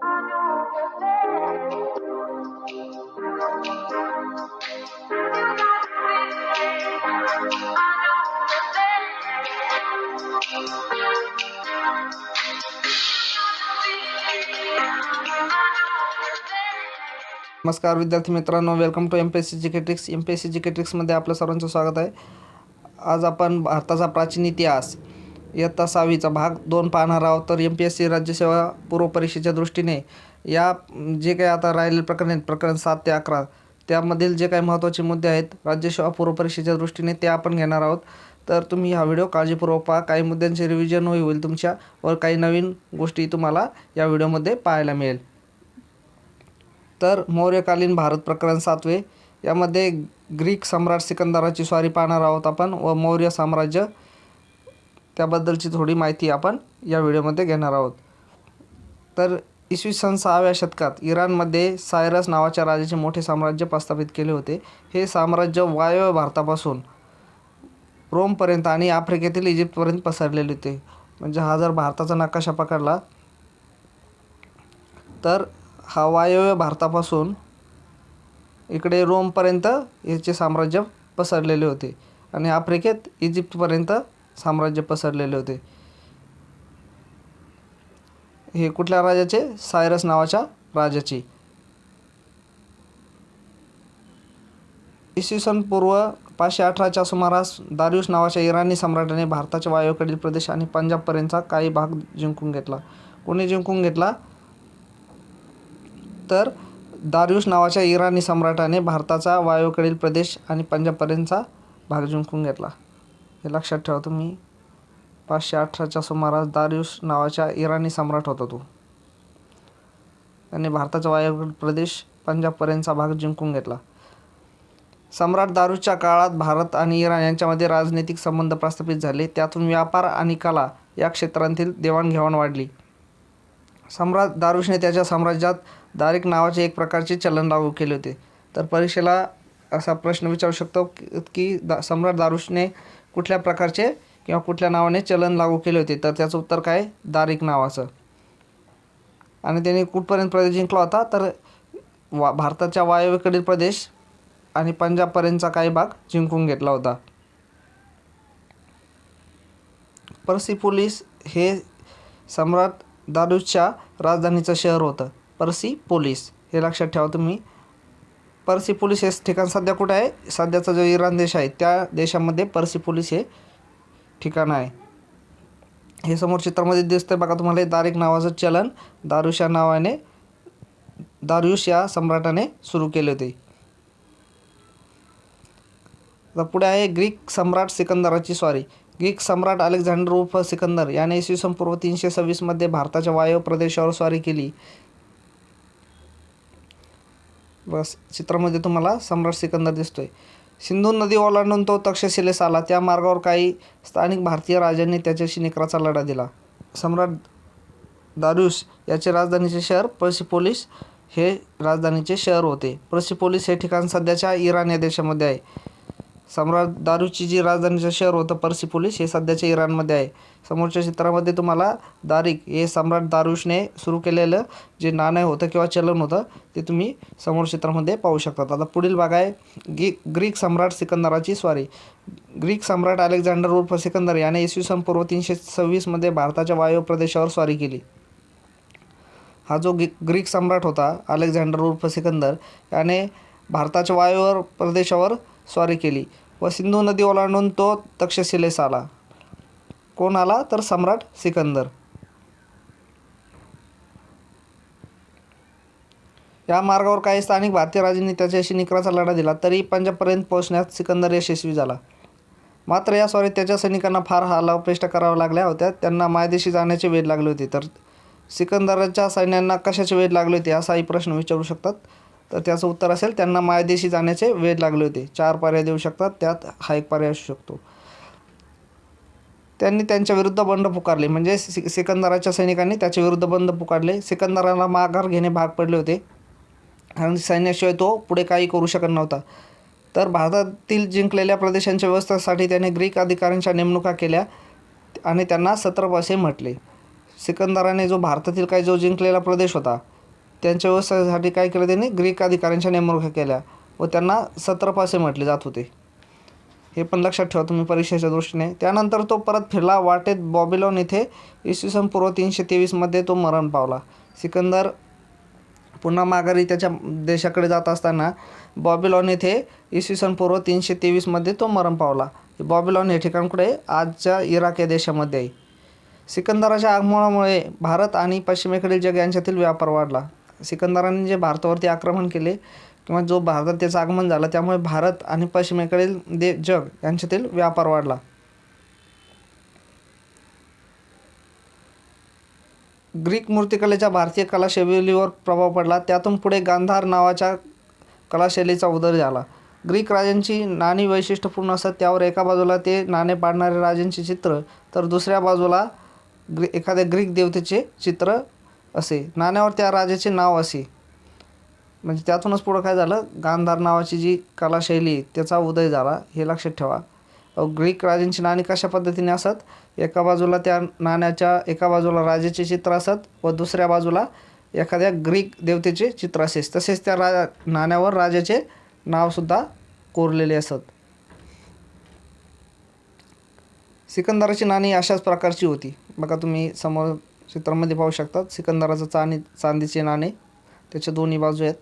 नमस्कार विद्यार्थी मित्रांनो, welcome to MPSC GK tricks. MPSC GK ट्रिक्समध्ये आपलं सर्वांचं स्वागत आहे. आज आपण भारताचा प्राचीन इतिहास इयत्ता 6वीचा भाग 2 पाहणार आहोत. तर MPSC राज्यसेवा पूर्व परीक्षेच्या दृष्टीने या जे काही आता राहिलेले प्रकरण 7 ते 11 त्यामधील जे काही महत्त्वाचे मुद्दे आहेत राज्यसेवा पूर्व परीक्षेच्या दृष्टीने ते आपण घेणार आहोत. तर तुम्ही हा व्हिडिओ काळजीपूर्वक पहा. काही मुद्द्यांचे रिव्हिजन होईल तुमच्या व काही नवीन गोष्टी तुम्हाला या व्हिडिओमध्ये पाहायला मिळेल. तर मौर्यकालीन भारत प्रकरण 7वे, यामध्ये ग्रीक सम्राट सिकंदराची स्वारी पाहणार आहोत आपण व मौर्य साम्राज्य त्याबद्दलची थोडी माहिती आपण या व्हिडिओमध्ये घेणार आहोत. तर इसवी सन 6व्या शतकात इराणमध्ये सायरस नावाच्या राजाचे मोठे साम्राज्य प्रस्थापित केले होते. हे साम्राज्य वायव्य भारतापासून रोमपर्यंत आणि आफ्रिकेतील इजिप्तपर्यंत पसरलेले होते. म्हणजे हा जर भारताचा नकाशा पकडला तर हा वायव्य भारतापासून इकडे रोमपर्यंत याचे साम्राज्य पसरलेले होते आणि आफ्रिकेत इजिप्तपर्यंत साम्राज्य पसरलेले होते. हे कुठल्या राजाचे? सायरस नावाच्या राजाची. इसवी सन पूर्व 518च्या सुमारास दारियुस नावाच्या इराणी सम्राटाने भारताच्या वायव्येकडील प्रदेश आणि पंजाबपर्यंतचा काही भाग जिंकून घेतला. कोणी जिंकून घेतला? तर दारियुस नावाच्या इराणी सम्राटाने भारताचा वायव्येकडील प्रदेश आणि पंजाबपर्यंतचा भाग जिंकून घेतला. हे लक्षात ठेवा तुम्ही. 518च्या सुमारास दारियुस नावाच्या इराणी सम्राट होता तो. त्याने भारताचा वायव्येकडील प्रदेश पंजाबपर्यंतचा भाग जिंकून घेतला. सम्राट दारियुसच्या काळात भारत आणि इराण यांच्यामध्ये राजनैतिक संबंध प्रस्थापित झाले. त्यातून व्यापार आणि कला या क्षेत्रांतील देवाणघेवाण वाढली. सम्राट दारियुसने त्याच्या साम्राज्यात दारिक नावाचे एक प्रकारचे चलन लागू केले होते. तर परीक्षेला असा प्रश्न विचारू शकतो की सम्राट दारियुसने कुठल्या प्रकारचे किंवा कुठल्या नावाने चलन लागू केले होते? तर त्याचं उत्तर काय? दारिक नावाचं. आणि त्याने कुठपर्यंत प्रदेश जिंकला होता? तर भारताच्या वायव्येकडील प्रदेश आणि पंजाबपर्यंतचा काही भाग जिंकून घेतला होता. पर्सिपोलिस हे सम्राट दारियुसच्या राजधानीचं शहर होतं. पर्सिपोलिस हे लक्षात ठेवा तुम्ही. पर्सिपोलिस हे ठिकाण सध्या कुठं आहे? सध्याचा जो इराण देश आहे त्या देशामध्ये पर्सिपोलिस हे ठिकाण आहे. हे समोर चित्रामध्ये दिसतंय बघा तुम्हाला. हे दारिक नावाचं चलन दारियुस या नावाने दारियुस या सम्राटाने सुरू केले होते. आता पुढे आहे ग्रीक सम्राट सिकंदराची स्वारी. ग्रीक सम्राट अलेक्झांडर उर्फ सिकंदर याने इसवी सन पूर्व 326मध्ये भारताच्या वायव्य प्रदेशावर स्वारी केली. बस चित्रामध्ये तुम्हाला सम्राट सिकंदर दिसतोय. सिंधू नदी ओलांडून तो तक्षशिलेस आला. त्या मार्गावर काही स्थानिक भारतीय राजांनी त्याच्याशी निकराचा लढा दिला. सम्राट दारियुस याचे राजधानीचे शहर पर्सिपोलिस हे राजधानीचे शहर होते. पर्सिपोलिस हे ठिकाण सध्याच्या इराण या देशामध्ये आहे. सम्राट दारियुसची जी राजधानीचं शहर होतं पर्सिपोलिस हे सध्याच्या इराणमध्ये आहे. समोरच्या चित्रामध्ये तुम्हाला दारिक हे सम्राट दारियुसने सुरू केलेलं जे नाणं होतं किंवा चलन होतं ते तुम्ही समोर चित्रामध्ये पाहू शकतात. आता पुढील भाग आहे ग्रीक सम्राट सिकंदराची स्वारी. ग्रीक सम्राट अलेक्झांडर उर्फ सिकंदर याने इसवी सन पूर्व 326मध्ये भारताच्या वायव्य प्रदेशावर स्वारी केली. हा जो ग्रीक सम्राट होता अलेक्झांडर उर्फ सिकंदर याने भारताच्या वायव्य प्रदेशावर स्वारी केली व सिंधू नदी ओलांडून तो तक्षशिलेस आला. कोण आला? तर सम्राट सिकंदर. या मार्गावर काही स्थानिक भारतीय राजांनी त्याच्याशी निकराचा लढा दिला. तरी पंजाबपर्यंत पोहोचण्यात सिकंदर यशस्वी झाला. मात्र या स्वारीत त्याच्या सैनिकांना फार हालाअपेष्टा कराव्या लागल्या होत्या. त्यांना मायदेशी जाण्याचे वेध लागले होते. तर सिकंदराच्या सैन्यांना कशाचे वेध लागले होते असाही प्रश्न विचारू शकतात. तर त्याचं उत्तर असेल त्यांना मायदेशी जाण्याचे वेध लागले होते. 4 पर्याय देऊ शकतात, त्यात हा एक पर्याय असू शकतो. त्यांनी त्यांच्या विरुद्ध बंड पुकारले. म्हणजे सिकंदराच्या सैनिकांनी त्याच्या विरुद्ध बंड पुकारले. सिकंदराला माघार घेणे भाग पडले होते आणि सैन्याशिवाय तो पुढे काही करू शकत नव्हता. तर भारतातील जिंकलेल्या प्रदेशांच्या व्यवस्थेसाठी त्याने ग्रीक अधिकाऱ्यांच्या नेमणुका केल्या आणि त्यांना सत्रप असे म्हटले. सिकंदराने जो भारतातील काही जो जिंकलेला प्रदेश होता त्यांच्या व्यवसायासाठी काय केलं त्यांनी, ग्रीक अधिकाऱ्यांच्या नेमणुका केल्या व त्यांना सत्रपासे म्हटले जात होते. हे पण लक्षात ठेवा तुम्ही परीक्षेच्या दृष्टीने. त्यानंतर तो परत फिरला. वाटेत बॅबिलॉन येथे इसवी सन पूर्व 323 तो मरण पावला. सिकंदर पुन्हा माघारी त्याच्या देशाकडे जात असताना बॅबिलॉन येथे इसवी सन पूर्व 323 तो मरण पावला. बॅबिलॉन हे ठिकाण कुठे, आजच्या इराक या देशामध्ये आहे. सिकंदराच्या आगमनामुळे भारत आणि पश्चिमेकडील जग यांच्यातील व्यापार वाढला. सिकंदराने जे भारतावरती आक्रमण केले किंवा जो भारतात त्याचं आगमन झालं, त्यामुळे भारत आणि पश्चिमेकडील जग यांच्यातील व्यापार वाढला. ग्रीक मूर्तिकलेच्या भारतीय कलाशैलीवर प्रभाव पडला. त्यातून पुढे गांधार नावाच्या कलाशैलीचा उदय झाला. ग्रीक राजांची नाणी वैशिष्ट्यपूर्ण असत. त्यावर एका बाजूला ते नाणे पाडणारे राजांचे चित्र तर दुसऱ्या बाजूला एखाद्या ग्रीक देवतेचे चित्र असे. नाण्यावर त्या राजाचे नाव असे. म्हणजे त्यातूनच पुढं काय झालं, गांधार नावाची जी कलाशैली त्याचा उदय झाला, हे लक्षात ठेवा. ग्रीक राजांची नाणी कशा पद्धतीने असत, एका बाजूला त्या नाण्याच्या एका बाजूला राजाचे चित्र असत व दुसऱ्या बाजूला एखाद्या ग्रीक देवतेचे चित्र असे. तसेच त्या नाण्यावर राजाचे नावसुद्धा कोरलेले असत. सिकंदराची नाणी अशाच प्रकारची होती. बघा तुम्ही समोर चित्रामध्ये पाहू शकतात. सिकंदराचं चांदीचे नाणे, त्याच्या दोन्ही बाजू आहेत.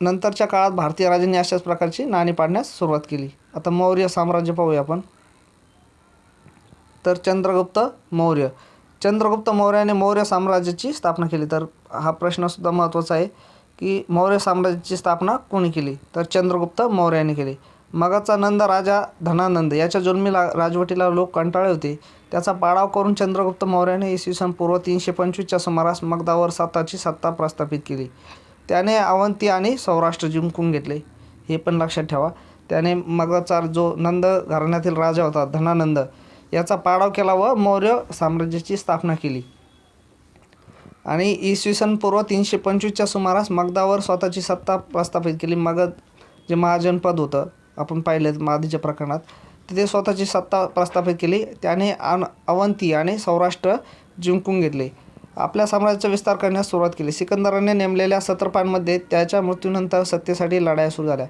नंतरच्या काळात भारतीय राजांनी अशाच प्रकारची नाणी पाडण्यास सुरुवात केली. आता मौर्य साम्राज्य पाहूया आपण. तर चंद्रगुप्त मौर्याने मौर्य साम्राज्याची स्थापना केली. तर हा प्रश्नसुद्धा महत्त्वाचा आहे की मौर्य साम्राज्याची स्थापना कोणी केली, तर चंद्रगुप्त मौर्याने केली. मगधचा नंद राजा धनानंद याच्या जुलमी राजवटीला लोक कंटाळले होते. त्याचा पाडाव करून चंद्रगुप्त मौर्याने इसवी सन पूर्व 325च्या सुमारास मगधावर स्वतःची सत्ता प्रस्थापित केली. त्याने अवंती आणि सौराष्ट्र जिंकून घेतले. हे पण लक्षात ठेवा. त्याने मगधचा जो नंद घराण्यातील राजा होता धनानंद याचा पाडाव केला व मौर्य साम्राज्याची स्थापना केली. आणि इसवी सन पूर्व 325च्या सुमारास मगधावर स्वतःची सत्ता प्रस्थापित केली. मगध जे महाजनपद होतं, आपण पाहिलं आधीच्या प्रकरणात, तिथे स्वतःची सत्ता प्रस्थापित केली. त्याने अवंती आणि सौराष्ट्र जिंकून घेतले. आपल्या साम्राज्याचा विस्तार करण्यास सुरुवात केली. सिकंदराने नेमलेल्या सत्रपांमध्ये त्याच्या मृत्यूनंतर सत्तेसाठी लढाया सुरू झाल्या.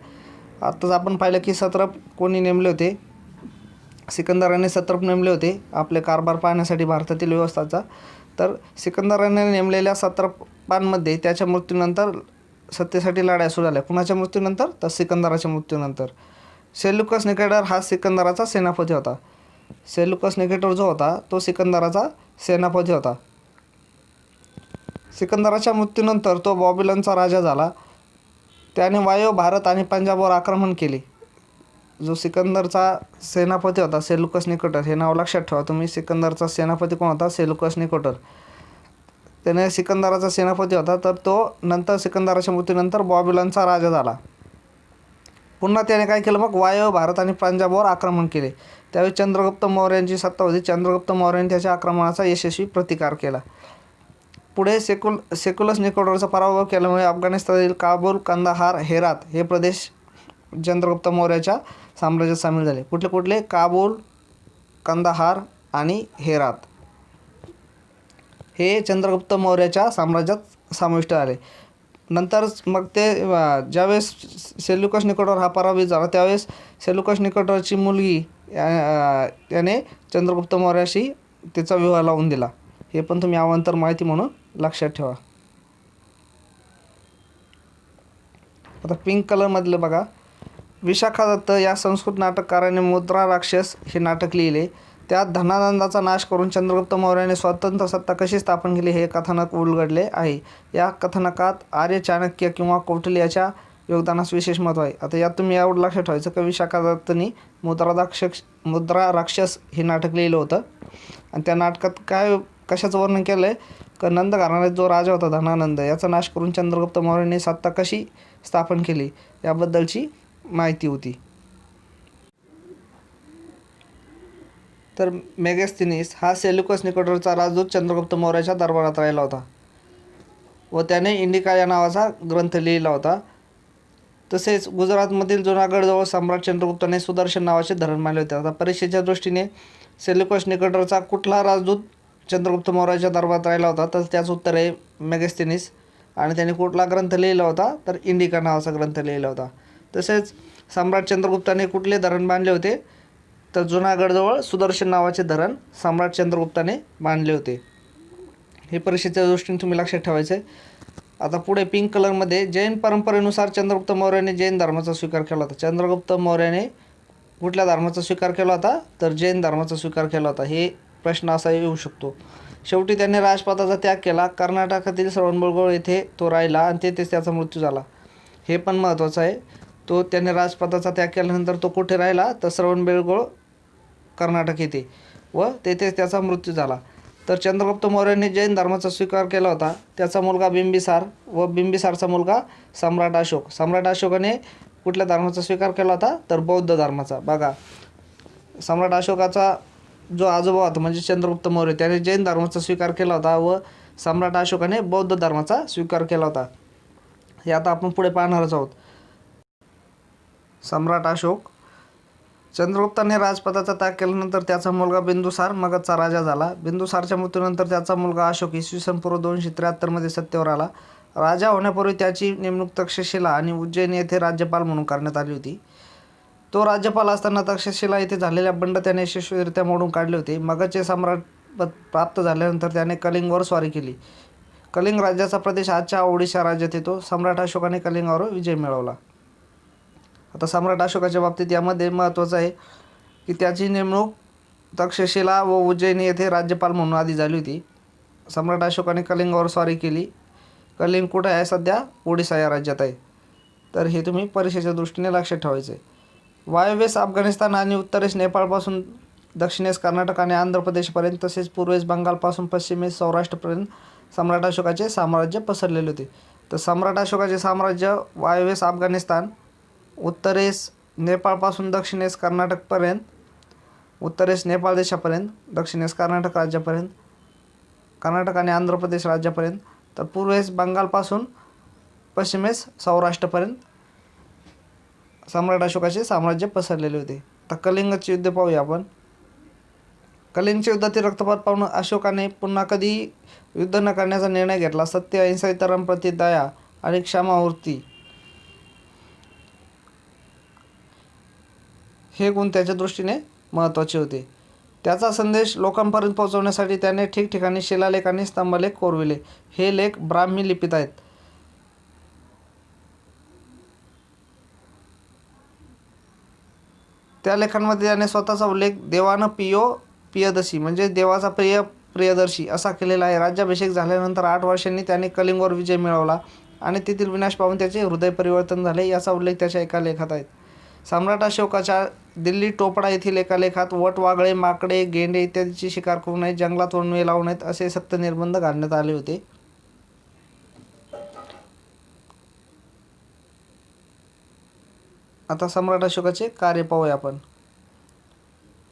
आत्ताच आपण पाहिलं की सत्रप कोणी नेमले होते, सिकंदराने सत्रप नेमले होते आपले कारभार पाहण्यासाठी भारतातील व्यवस्थाचा. तर सिकंदराने नेमलेल्या सत्रपांमध्ये त्याच्या मृत्यूनंतर सत्तेसाठी लढाया सुरू झाल्या. कुणाच्या मृत्यूनंतर, तर सिकंदराच्या मृत्यूनंतर. सेल्युकस निकेटर हा सिकंदराचा सेनापती होता. सेल्युकस निकेटर जो होता तो सिकंदराचा सेनापती होता. सिकंदराच्या मृत्यूनंतर तो बॅबिलॉनचा राजा झाला. त्याने वायव्य भारत आणि पंजाबवर आक्रमण केले. जो सिकंदरचा सेनापती होता सेल्युकस निकेटर, हे नाव लक्षात ठेवा तुम्ही. सिकंदरचा सेनापती कोण होता, सेल्युकस निकेटर. त्याने सिकंदराचा सेनापती होता. तर तो नंतर सिकंदराच्या मृत्यूनंतर बॅबिलॉनचा राजा झाला. पुन्हा त्याने काय केलं, मग वायव्य भारत आणि पंजाबवर आक्रमण केले. त्यावेळी चंद्रगुप्त मौर्यांची सत्ता होती. चंद्रगुप्त मौर्याने त्याच्या आक्रमणाचा यशस्वी प्रतिकार केला. पुढे सेक्युलस निकेटरचा पराभव केल्यामुळे अफगाणिस्तानातील काबूल, कंदाहार, हेरात हे प्रदेश चंद्रगुप्त मौर्याच्या साम्राज्यात सामील झाले. कुठले, काबूल, कंदाहार आणि हेरात हे चंद्रगुप्त मौर्याच्या साम्राज्यात समाविष्ट झाले. नंतर मग ते ज्यावेळेस सेल्युकस निकेटर हा पराभूत झाला, त्यावेळेस सेल्युकस निकेटरची मुलगी याने चंद्रगुप्त मौर्याशी तिचा विवाह लावून दिला. हे पण तुम्ही अवांतर माहिती म्हणून लक्षात ठेवा. आता पिंक कलरमधलं बघा, विशाखा दत्त या संस्कृत नाटककाराने मुद्रा राक्षस हे नाटक लिहिले. त्यात धनानंदाचा नाश करून चंद्रगुप्त मौर्याने स्वतंत्र सत्ता कशी स्थापन केली हे कथानक उलगडले आहे. या कथानकात आर्य, चाणक्य किंवा कौटिल्याच्या योगदानास विशेष महत्त्व आहे. आता यात तुम्ही एवढं लक्षात ठेवायचं की विशाखा दत्तनी मुद्रा राक्षस हे नाटक लिहिलं होतं. आणि त्या नाटकात कशाचं वर्णन केलं आहे, का नंद घराण्यात जो राजा होता धनानंद याचा नाश करून चंद्रगुप्त मौर्याने सत्ता कशी स्थापन केली याबद्दलची माहिती होती. तर मेगस्थनीस हा सेल्युकस निकेटरचा राजदूत चंद्रगुप्त मौर्याच्या दरबारात राहिला होता व त्याने इंडिका या नावाचा ग्रंथ लिहिला होता. तसेच गुजरातमधील जुनागडजवळ सम्राट चंद्रगुप्ताने सुदर्शन नावाचे धरण बांधले होते. आता परीक्षेच्या दृष्टीने सेल्युकस निकटरचा कुठला राजदूत चंद्रगुप्त मौर्याच्या दरबारात राहिला होता, तर त्याचं उत्तर आहे मेगस्थेनीस. आणि त्याने कुठला ग्रंथ लिहिला होता, तर इंडिका नावाचा ग्रंथ लिहिला होता. तसेच सम्राट चंद्रगुप्ताने कुठले धरण बांधले होते, तर जुनागडजवळ सुदर्शन नावाचे धरण सम्राट चंद्रगुप्ताने बांधले होते. हे परीक्षेच्या दृष्टीने तुम्ही लक्षात ठेवायचं आहे. आता पुढे पिंक कलरमध्ये जैन परंपरेनुसार चंद्रगुप्त मौर्याने जैन धर्माचा स्वीकार केला होता. चंद्रगुप्त मौर्याने कुठल्या धर्माचा स्वीकार केला होता, तर जैन धर्माचा स्वीकार केला होता. हे प्रश्न असा येऊ शकतो. शेवटी त्याने राजपदाचा त्याग केला. कर्नाटकातील श्रवणबेळगोळ येथे तो राहिला आणि तेथेच त्याचा मृत्यू झाला. हे पण महत्त्वाचं आहे. त्याने राजपदाचा त्याग केल्यानंतर तो कुठे राहिला, तर श्रवणबेळगोळ कर्नाटक येथे, व तेथेच त्याचा मृत्यू झाला. तर चंद्रगुप्त मौर्याने जैन धर्माचा स्वीकार केला होता. त्याचा मुलगा बिंबिसार व बिंबिसारचा मुलगा सम्राट अशोक. सम्राट अशोकाने कुठल्या धर्माचा स्वीकार केला होता, तर बौद्ध धर्माचा. बघा, सम्राट अशोकाचा जो आजोबा होता म्हणजे चंद्रगुप्त मौर्य, त्याने जैन धर्माचा स्वीकार केला होता व सम्राट अशोकाने बौद्ध धर्माचा स्वीकार केला होता. हे आता आपण पुढे पाहणारच आहोत. सम्राट अशोक. चंद्रगुप्ताने राजपदाचा त्याग केल्यानंतर त्याचा मुलगा बिंदुसार मगधचा राजा झाला. बिंदुसारच्या मृत्यूनंतर त्याचा मुलगा अशोक इसवी पूर्व 273 सत्तेवर आला. राजा होण्यापूर्वी त्याची नेमणूक तक्षशिला आणि उज्जैन येथे राज्यपाल म्हणून करण्यात आली होती. तो राज्यपाल असताना तक्षशिला येथे झालेल्या बंड त्याने यशस्वीरित्या मोडून काढले होते. मगधचे सम्राट पद प्राप्त झाल्यानंतर त्याने कलिंगवर स्वारी केली. कलिंग राज्याचा प्रदेश आजच्या ओडिशा राज्यात येतो. सम्राट अशोकाने कलिंगावर विजय मिळवला. आता सम्राट अशोकाच्या बाबतीत यामध्ये महत्त्वाचं आहे की त्याची नेमणूक तक्षशिला व उज्जैन येथे राज्यपाल म्हणून आधी झाली होती. सम्राट अशोकाने कलिंगावर स्वारी केली. कलिंग कुठे आहे, सध्या ओडिशा या राज्यात आहे. तर हे तुम्ही परीक्षेच्या दृष्टीने लक्षात ठेवायचे आहे. वायव्येस अफगाणिस्तान आणि उत्तरेस नेपाळपासून दक्षिणेस कर्नाटक आणि आंध्र प्रदेशपर्यंत तसेच पूर्वेस बंगालपासून पश्चिमेस सौराष्ट्रपर्यंत सम्राट अशोकाचे साम्राज्य पसरलेले होते. तर सम्राट अशोकाचे साम्राज्य वायव्येस अफगाणिस्तान, उत्तरेस नेपाळपासून दक्षिणेस कर्नाटकपर्यंत, उत्तरेस नेपाळ देशापर्यंत, दक्षिणेस कर्नाटक राज्यापर्यंत, कर्नाटक आणि आंध्र प्रदेश राज्यापर्यंत, तर पूर्वेस बंगालपासून पश्चिमेस सौराष्ट्रपर्यंत सम्राट अशोकाचे साम्राज्य पसरलेले होते. आता कलिंगचे युद्ध पाहूया आपण. कलिंगच्या युद्धातील रक्तपात पाहून अशोकाने पुन्हा कधी युद्ध न करण्याचा निर्णय घेतला. सत्य, अहिंसा, इतरांप्रती दया आणि क्षमावृत्ती हे गुण त्याच्या दृष्टीने महत्त्वाचे होते. त्याचा संदेश लोकांपर्यंत पोहोचवण्यासाठी त्याने ठिकठिकाणी शिलालेख आणि स्तंभलेख कोरविले. हे लेख ब्राह्मी लिपीत आहेत. त्या लेखांमध्ये त्याने स्वतःचा उल्लेख देवानं पियदसी म्हणजे देवाचा प्रियदर्शी असा केलेला आहे. राज्याभिषेक झाल्यानंतर 8 वर्षांनी त्याने कलिंगवर विजय मिळवला आणि तेथील विनाश पाहून त्याचे हृदय परिवर्तन झाले, याचा उल्लेख त्याच्या एका लेखात आहे. सम्राट अशोकाच्या दिल्ली टोपडा येथील एका लेखात वट, वागळे, माकडे, गेंडे इत्यादीची शिकार करू नये, जंगलात वणवे लावू नयेत असे सक्त निर्बंध घालण्यात आले होते. आता सम्राट अशोकाचे कार्य पाहूया आपण.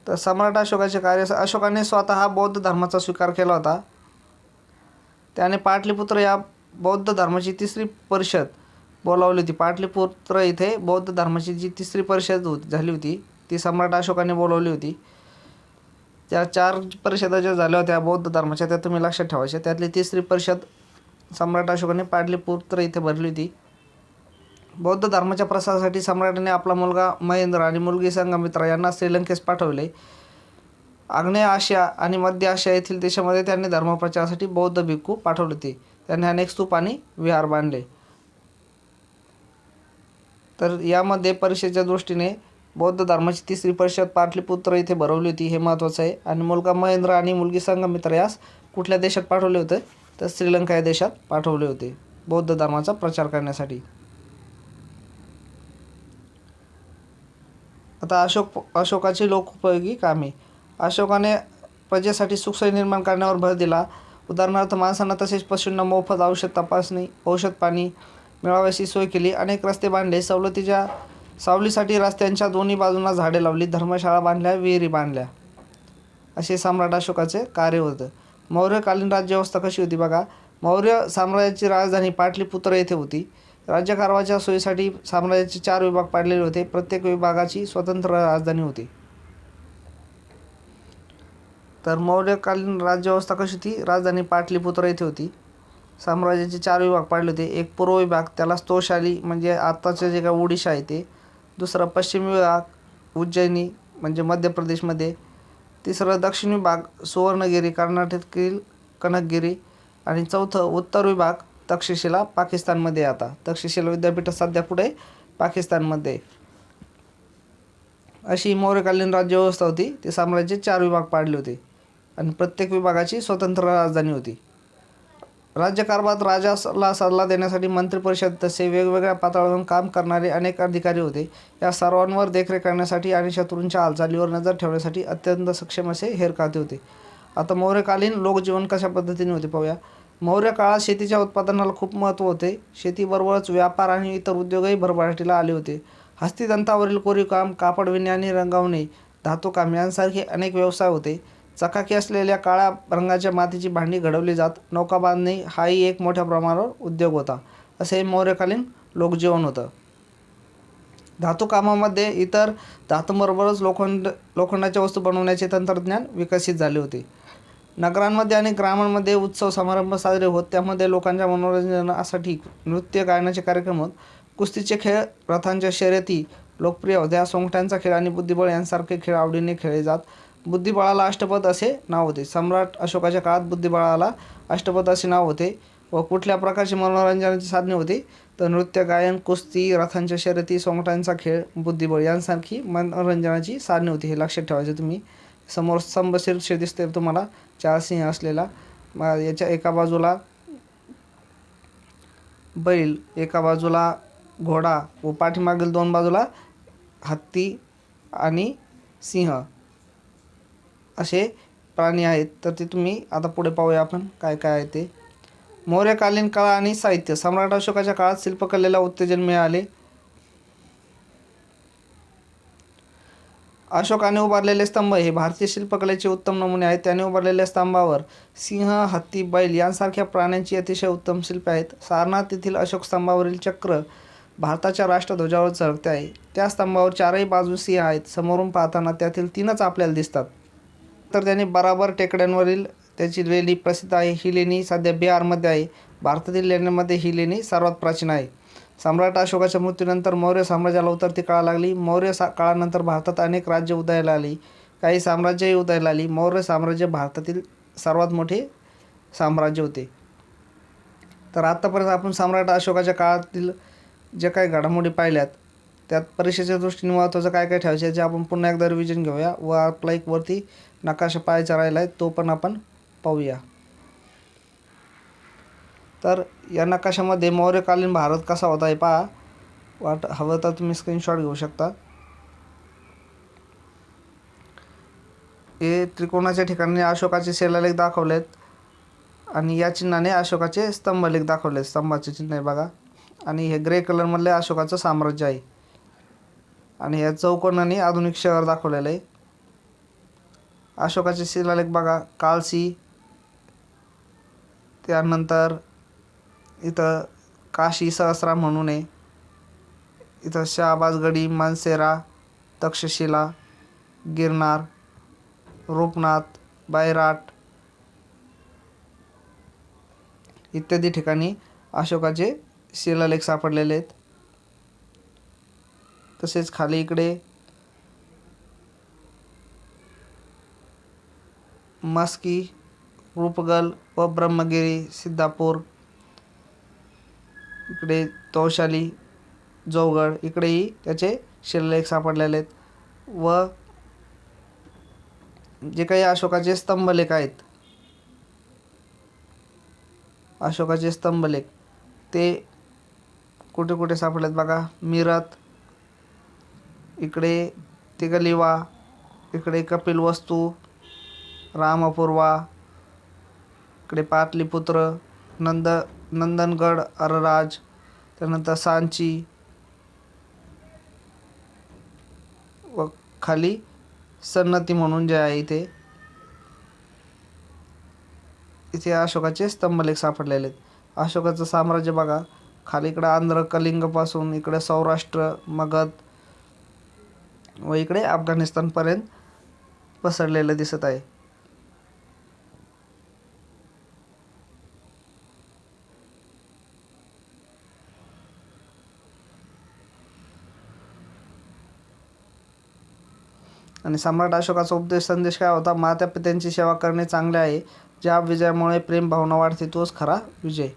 तर सम्राट अशोकाचे कार्य, अशोकाने स्वतः बौद्ध धर्माचा स्वीकार केला होता. त्याने पाटलीपुत्र या बौद्ध धर्माची तिसरी परिषद बोलावली होती. पाटलीपुत्र इथे बौद्ध धर्माची जी तिसरी परिषद झाली होती ती सम्राट अशोकाने बोलावली होती. त्या 4 परिषदा ज्या झाल्या होत्या बौद्ध धर्माच्या त्या तुम्ही लक्षात ठेवायच्या. त्यातली तिसरी परिषद सम्राट अशोकाने पाटलीपुत्र इथे भरली होती. बौद्ध धर्माच्या प्रसारासाठी सम्राटाने आपला मुलगा महेंद्र आणि मुलगी संघमित्रा यांना श्रीलंकेस पाठवले. आग्नेय आशिया आणि मध्य आशिया येथील देशामध्ये त्यांनी धर्मप्रचारासाठी बौद्ध भिक्खू पाठवले होते. त्यांनी अनेक स्तूप आणि विहार बांधले. तर यामध्ये परिषदेच्या दृष्टीने बौद्ध धर्माची तिसरी परिषद पाटलीपुत्र इथे भरवली होती, हे महत्त्वाचं आहे. आणि मुलगा महेंद्र आणि मुलगी संघमित्र यास कुठल्या देशात पाठवले होते, तर श्रीलंका या देशात पाठवले होते बौद्ध धर्माचा प्रचार करण्यासाठी. आता अशोकाची लोकोपयोगी कामे. अशोकाने प्रजेसाठी सुखसोयी निर्माण करण्यावर भर दिला. उदाहरणार्थ माणसांना तसेच पशूंना मोफत औषध तपासणी, औषध पाणी मिळाव्याची सोय केली. अनेक रस्ते बांधले. सावलीसाठी रस्त्यांच्या दोन्ही बाजूंना झाडे लावली. धर्मशाळा बांधल्या, विहिरी बांधल्या. असे सम्राट अशोकाचे कार्य होतं. मौर्यकालीन राज्यव्यवस्था कशी होती बघा. मौर्य साम्राज्याची राजधानी पाटलीपुत्र येथे होती. राज्यकारभाराच्या सोयीसाठी साम्राज्याचे 4 विभाग पाडलेले होते. प्रत्येक विभागाची स्वतंत्र राजधानी होती. तर मौर्यकालीन राज्यव्यवस्था कशी होती? राजधानी पाटलीपुत्र येथे होती. साम्राज्याचे 4 विभाग पाडले होते. एक पूर्व विभाग, त्याला तोशाली म्हणजे आत्ताचे जे काय ओडिशा आहे ते. दुसरा पश्चिम विभाग उज्जैनी म्हणजे मध्य प्रदेशमध्ये. तिसरं दक्षिण विभाग सुवर्णगिरी कर्नाटकातील कनकगिरी. आणि चौथं उत्तर विभाग तक्षशिला पाकिस्तानमध्ये. आता तक्षशिला विद्यापीठ सध्या पुढे पाकिस्तानमध्ये. अशी मौर्यकालीन राज्यव्यवस्था होती. ते साम्राज्याचे 4 विभाग पाडले होते आणि प्रत्येक विभागाची स्वतंत्र राजधानी होती. राज्यकारभारात राजाला सल्ला देण्यासाठी मंत्रिपरिषद तसे वेगवेगळ्या पातळीवर काम करणारे अनेक अधिकारी होते. या सर्वांवर देखरेख करण्यासाठी आणि शत्रूंच्या हालचालीवर नजर ठेवण्यासाठी अत्यंत सक्षम असे हेरखाते होते. आता मौर्यकालीन लोकजीवन कशा पद्धतीने होते पाहूया. मौर्य काळात शेतीच्या उत्पादनाला खूप महत्त्व होते. शेतीबरोबरच व्यापार आणि इतर उद्योगही भरभराटीला आले होते. हस्तितंतावरील कोरीवकाम, कापड विणणे आणि रंगवणे, धातुकाम यांसारखे अनेक व्यवसाय होते. चकाकी असलेल्या काळ्या रंगाच्या मातीची भांडी घडवली जात. नौका बांधणी हाही एक मोठ्या प्रमाणावर उद्योग होता. असे मौर्यकालीन लोकजीवन होतं. धातुकामामध्ये इतर धातूंबरोबरच लोखंडाच्या वस्तू बनवण्याचे तंत्रज्ञान विकसित झाले होते. नगरांमध्ये आणि ग्रामांमध्ये उत्सव समारंभ साजरे होत. त्यामध्ये लोकांच्या मनोरंजनासाठी नृत्य, गायनाचे कार्यक्रम होत. कुस्तीचे खेळ, रथांच्या शर्यती लोकप्रिय होत्या. सोंगट्यांचा खेळ आणि बुद्धिबळ यांसारखे खेळ आवडीने खेळले जात. बुद्धिबळाला अष्टपद असे नाव होते. सम्राट अशोकाच्या काळात बुद्धिबळाला अष्टपद असे नाव होते. व कुठल्या प्रकारची मनोरंजनाची साधने होती तर नृत्य, गायन, कुस्ती, रथांच्या शर्यती, सोंगट्यांचा खेळ, बुद्धिबळ यांसारखी मनोरंजनाची साधने होती. हे लक्षात ठेवायचं तुम्ही. समोर स्तंभ शीर्ष दिसते तुम्हाला 4 सिंह असलेला. याच्या एका बाजूला बैल, एका बाजूला घोडा व पाठीमागील 2 बाजूला हत्ती आणि सिंह असे प्राणी आहेत. तर ते तुम्ही आता पुढे पाहूया आपण काय काय आहे ते. मौर्यकालीन कला आणि साहित्य. सम्राट अशोकाच्या काळात शिल्पकलेला उत्तेजन मिळाले. अशोकाने उभारलेले स्तंभ हे भारतीय शिल्पकलेचे उत्तम नमुने आहेत. त्याने उभारलेल्या स्तंभावर सिंह, हत्ती, बैल यांसारख्या प्राण्यांची अतिशय उत्तम शिल्पे आहेत. सारनाथ येथील अशोक स्तंभावरील चक्र भारताच्या राष्ट्रध्वजावर झळकते आहे. त्या स्तंभावर 4ही बाजू सिंह आहेत. समोरून पाहताना त्यातील 3च आपल्याला दिसतात. तर त्याने बराबर टेकड्यांवरील त्याची लेणी प्रसिद्ध आहे. ही लेणी सध्या बिहारमध्ये आहे. भारतातील लेण्यांमध्ये ही लेणी सर्वात प्राचीन आहे. सम्राट अशोकाच्या मृत्यूनंतर मौर्य साम्राज्याला उतरती काळा लागली. मौर्य काळानंतर भारतात अनेक राज्ये उदयाला आली. काही साम्राज्यही उदयाला आली. मौर्य साम्राज्य भारतातील सर्वात मोठे साम्राज्य होते. तर आत्तापर्यंत आपण सम्राट अशोकाच्या काळातील जे काही घडामोडी पाहिल्यात त्यात परीक्षेच्या दृष्टीने महत्त्वाचं काय काय ठेवायचे याचे आपण पुन्हा एकदा रिव्हिजन घेऊया. व आपला एक वरती नकाशा पाहायचा राहिला आहे तो पण आपण पाहूया. तर या नकाशामध्ये मौर्यकालीन भारत कसा होता हे पहा. हवं तर तुम्ही स्क्रीनशॉट घेऊ शकता. हे त्रिकोणाच्या ठिकाणी अशोकाचे शिलालेख दाखवलेत आणि या चिन्हाने अशोकाचे स्तंभलेख दाखवले. स्तंभाचे चिन्ह आहे बघा. आणि हे ग्रे कलरमधले अशोकाचं साम्राज्य आहे. आणि या चौकोनाने आधुनिक शहर दाखवलेलं आहे. अशोकाचे शिलालेख बघा. कालसी, त्यानंतर इथं काशी सहस्रा म्हणून आहे. इथं शहाबाजगडी, मानसेरा, तक्षशिला, गिरनार, रूपनाथ, बैराट इत्यादी ठिकाणी अशोकाचे शिलालेख सापडलेले आहेत. तसेच खाली इकडे मस्की, रूपगल व ब्रह्मगिरी, सिद्धापूर, इकडे तौशाली, जौगड इकडेही त्याचे शिलालेख सापडलेले आहेत. व जे काही अशोकाचे स्तंभलेख आहेत, अशोकाचे स्तंभलेख ते कुठे कुठे सापडलेत बघा. मीरत, इकडे तिगलिवा, इकडे कपिलवस्तू, रामपूर्वा, इकडे पाटलीपुत्र, नंदनगड, अरराज, त्यानंतर सांची व खाली सन्नती म्हणून जे आहे इथे अशोकाचे स्तंभलेख सापडलेले आहेत. अशोकाचं साम्राज्य बघा. खाली इकडे आंध्र कलिंगपासून इकडे सौराष्ट्र मगध व इकडे अफगाणिस्तानपर्यंत पसरलेलं दिसत आहे. आणि सम्राट अशोकाचा उपदेश संदेश काय होता? माता पित्यांची सेवा करणे चांगले आहे. ज्या विजयामुळे प्रेम भावना वाढते तोच खरा विजय.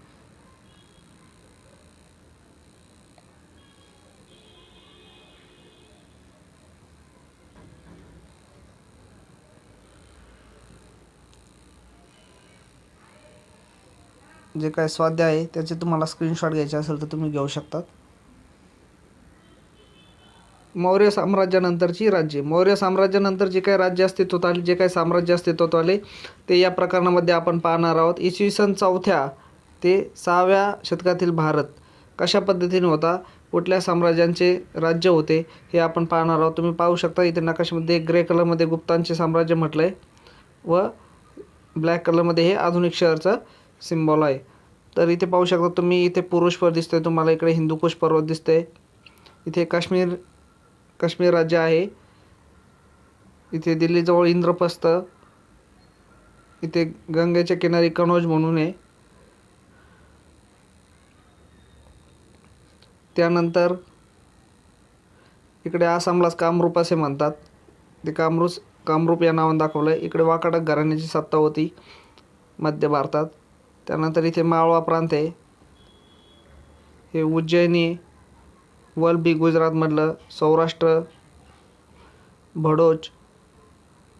जे काय स्वाध्याय आहे त्याचे तुम्हाला स्क्रीनशॉट घ्यायचे असेल तर तुम्ही घेऊ शकतात. मौर्य साम्राज्यानंतरची राज्ये. मौर्य साम्राज्यानंतर जे काही राज्य अस्तित्वात आले, जे काही साम्राज्य अस्तित्वात आले ते या प्रकरणामध्ये आपण पाहणार आहोत. इसवी सन 4थ्या ते 6व्या शतकातील भारत कशा पद्धतीने होता, कुठल्या साम्राज्यांचे राज्य होते हे आपण पाहणार आहोत. तुम्ही पाहू शकता इथे नकाशामध्ये ग्रे कलरमध्ये गुप्तांचे साम्राज्य म्हटलं आहे व ब्लॅक कलरमध्ये हे आधुनिक शहरचं सिम्बॉल आहे. तर इथे पाहू शकता तुम्ही, इथे पुरुषपर दिसतंय तुम्हाला, इकडे हिंदुकुश पर्वत दिसतंय, इथे काश्मीर राज्य आहे, इथे दिल्लीजवळ इंद्रप्रस्थ, इथे गंगेच्या किनारी कनौज म्हणून आहे. त्यानंतर इकडे आसामलाच कामरूप असे म्हणतात, ते कामरूप या नावाने दाखवलं आहे. इकडे वाकाटक घराण्याची सत्ता होती मध्य भारतात. त्यानंतर इथे माळवा प्रांत आहे, हे उज्जैनी, वलभी गुजरातमधलं, सौराष्ट्र, भडोच,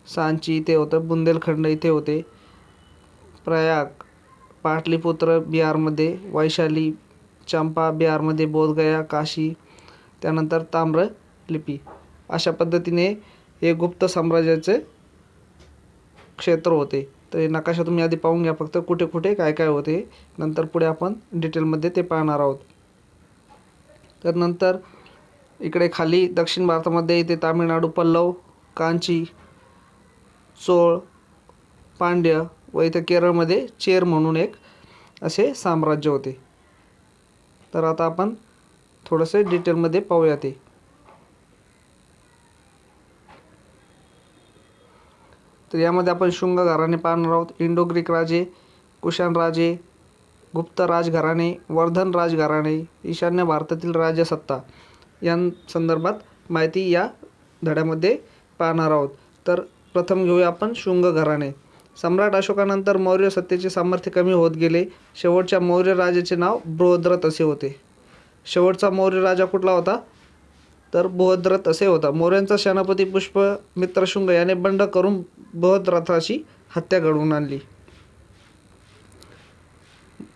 सांची इथे होतं, बुंदेलखंड इथे होते, प्रयाग, पाटलीपुत्र बिहारमध्ये, वैशाली, चंपा बिहारमध्ये, बोधगया, काशी, त्यानंतर ताम्रलिप्ती. अशा पद्धतीने हे गुप्त साम्राज्याचे क्षेत्र होते. तर हे नकाशा तुम्ही आधी पाहून घ्या फक्त, कुठे कुठे काय काय होते, नंतर पुढे आपण डिटेलमध्ये ते पाहणार आहोत. तर नंतर इकडे खाली दक्षिण भारतामध्ये इथे तामिळनाडू, पल्लव, कांची, चोळ, पांड्य व इथे केरळमध्ये चेर म्हणून एक असे साम्राज्य होते. तर आता आपण थोडंसं डिटेलमध्ये पाहूया ते. तर यामध्ये आपण शुंग घराणे पाहणार आहोत, इंडो ग्रीक राजे, कुशाण राजे, गुप्त राजघराणे, वर्धन राजघराणे, ईशान्य भारतातील राजसत्ता या संदर्भात माहिती या धड्यामध्ये पाहणार आहोत. तर प्रथम घेऊया आपण शुंग घराणे. सम्राट अशोकानंतर मौर्य सत्तेचे सामर्थ्य कमी होत गेले. शेवटच्या मौर्य राजाचे नाव बृहद्रथ असे होते. शेवटचा मौर्य राजा कुठला होता? तर बृहद्रथ असे होता. मौर्यांचा सेनापती पुष्यमित्र शुंग याने बंड करून बृहद्रथाची हत्या घडवून आणली.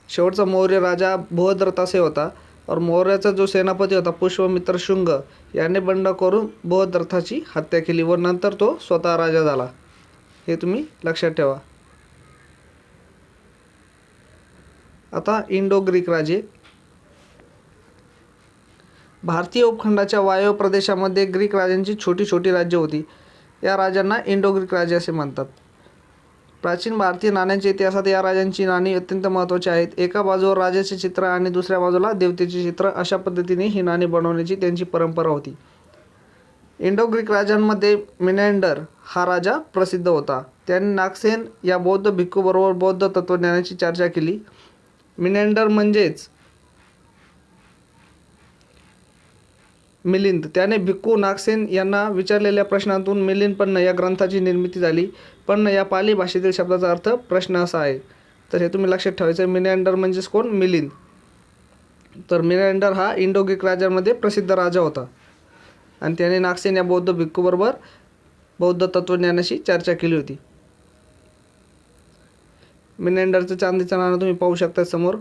शेवटचा मौर्य राजा बृहद्रथ असे होता और मौर्याचा जो सेनापती होता पुष्यमित्र शुंग याने बंड करून बृहद्रथाची हत्या केली व नंतर तो स्वतः राजा झाला. हे तुम्ही लक्षात ठेवा. आता इंडो ग्रीक राजे. भारतीय उपखंडाच्या वायव्य प्रदेशामध्ये ग्रीक राजांची छोटी छोटी राज्य होती. या राजांना इंडो ग्रीक राजे असे म्हणतात. प्राचीन भारतीय नाण्यांच्या इतिहासात या राजांची नाणी अत्यंत महत्त्वाची आहेत. एका बाजूवर राजाचे चित्र आणि दुसऱ्या बाजूला देवतेचे चित्र, अशा पद्धतीने ही नाणी बनवण्याची त्यांची परंपरा होती. इंडो ग्रीक राजांमध्ये मिनॅंडर हा राजा प्रसिद्ध होता. त्याने नागसेन या बौद्ध भिक्खूबरोबर बौद्ध तत्त्वज्ञानाची चर्चा केली. मिनॅंडर म्हणजेच मिलिंद. त्याने भिक्खू नागसेन यांना विचारलेल्या प्रश्नातून मिलिंदपन्न या ग्रंथाची निर्मिती झाली. पन्न या पाली भाषेतील शब्दाचा अर्थ प्रश्न असा आहे. तर हे तुम्ही लक्षात ठेवायचं. मिनॅंडर म्हणजेच कोण? मिलिंद. तर मिनॅंडर हा इंडो ग्रीक राजांमध्ये प्रसिद्ध राजा होता आणि त्याने नागसेन या बौद्ध भिक्खूबरोबर बौद्ध तत्त्वज्ञानाशी चर्चा केली होती. मिनॅंडरचं चांदीचं नाणं तुम्ही पाहू शकता समोर.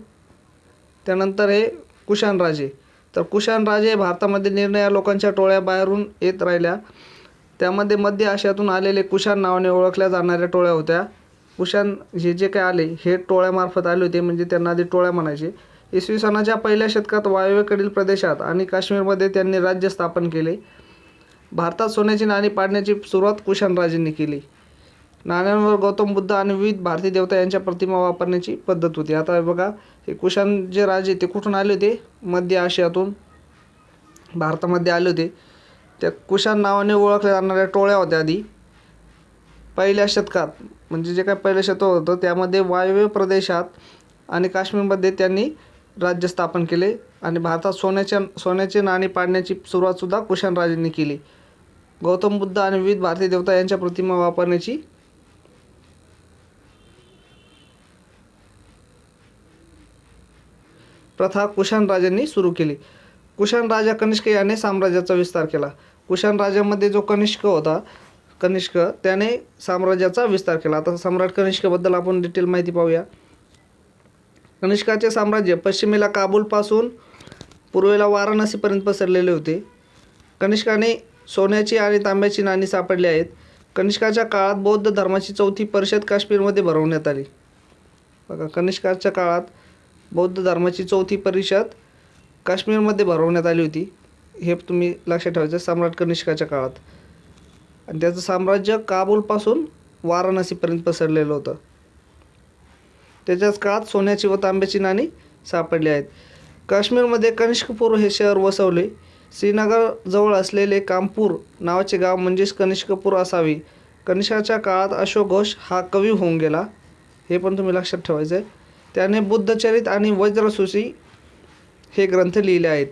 त्यानंतर हे कुशाण राजे. तर कुशाण राजे भारतामध्ये निरनिराळ्या लोकांच्या टोळ्या बाहेरून येत राहिल्या. त्यामध्ये मध्य आशियातून आलेले कुशाण नावाने ओळखल्या जाणाऱ्या टोळ्या होत्या. कुशाण हे जे काय आले हे टोळ्यामार्फत आले होते, म्हणजे त्यांना आधी टोळ्या म्हणायचे. इसवी सनाच्या पहिल्या शतकात वायव्येकडील प्रदेशात आणि काश्मीरमध्ये त्यांनी राज्य स्थापन केले. भारतात सोन्याची नाणी पाडण्याची सुरुवात कुशाण राजांनी केली. नाण्यांवर गौतम बुद्ध आणि विविध भारतीय देवता यांच्या प्रतिमा वापरण्याची पद्धत होती. आता बघा हे कुशाण जे राजे ते कुठून आले होते? मध्य आशियातून भारतामध्ये आले होते. त्या कुशाण नावाने ओळखल्या जाणाऱ्या टोळ्या होत्या आधी पहिल्या शतकात. म्हणजे जे काय पहिलं शतक होतं त्यामध्ये वायव्य प्रदेशात आणि काश्मीरमध्ये त्यांनी राज्य स्थापन केले आणि भारतात सोन्याचे नाणे पाडण्याची सुरुवातसुद्धा कुशाण राजांनी केली. गौतम बुद्ध आणि विविध भारतीय देवता यांच्या प्रतिमा वापरण्याची प्रथा कुशाण राजांनी सुरू केली. कुशाण राजा कनिष्क याने साम्राज्याचा विस्तार केला. कुशाण राजामध्ये जो कनिष्क त्याने साम्राज्याचा विस्तार केला. आता सम्राट कनिष्कबद्दल आपण डिटेल माहिती पाहूया. कनिष्काचे साम्राज्य पश्चिमेला काबूलपासून पूर्वेला वाराणसीपर्यंत पसरलेले होते. कनिष्काने सोन्याची आणि तांब्याची नाणी सापडली आहेत. कनिष्काच्या काळात बौद्ध धर्माची चौथी परिषद काश्मीरमध्ये भरवण्यात आली. बघा, कनिष्काच्या काळात बौद्ध धर्माची चौथी परिषद काश्मीरमध्ये भरवण्यात आली होती. हे तुम्ही लक्षात ठेवायचं सम्राट कनिष्काच्या काळात. आणि त्याचं साम्राज्य काबूलपासून वाराणसीपर्यंत पसरलेलं होतं. त्याच्याच काळात सोन्याची व तांब्याची नाणी सापडली आहेत. काश्मीरमध्ये कनिष्कपूर हे शहर वसवले. श्रीनगर जवळ असलेले कामपूर नावाचे गाव म्हणजेच कनिष्कपूर असावे. कनिष्काच्या काळात अशोक घोष हा कवी होऊन गेला. हे पण तुम्ही लक्षात ठेवायचं आहे. त्याने बुद्धचरित आणि वज्रसूची हे ग्रंथ लिहिले आहेत.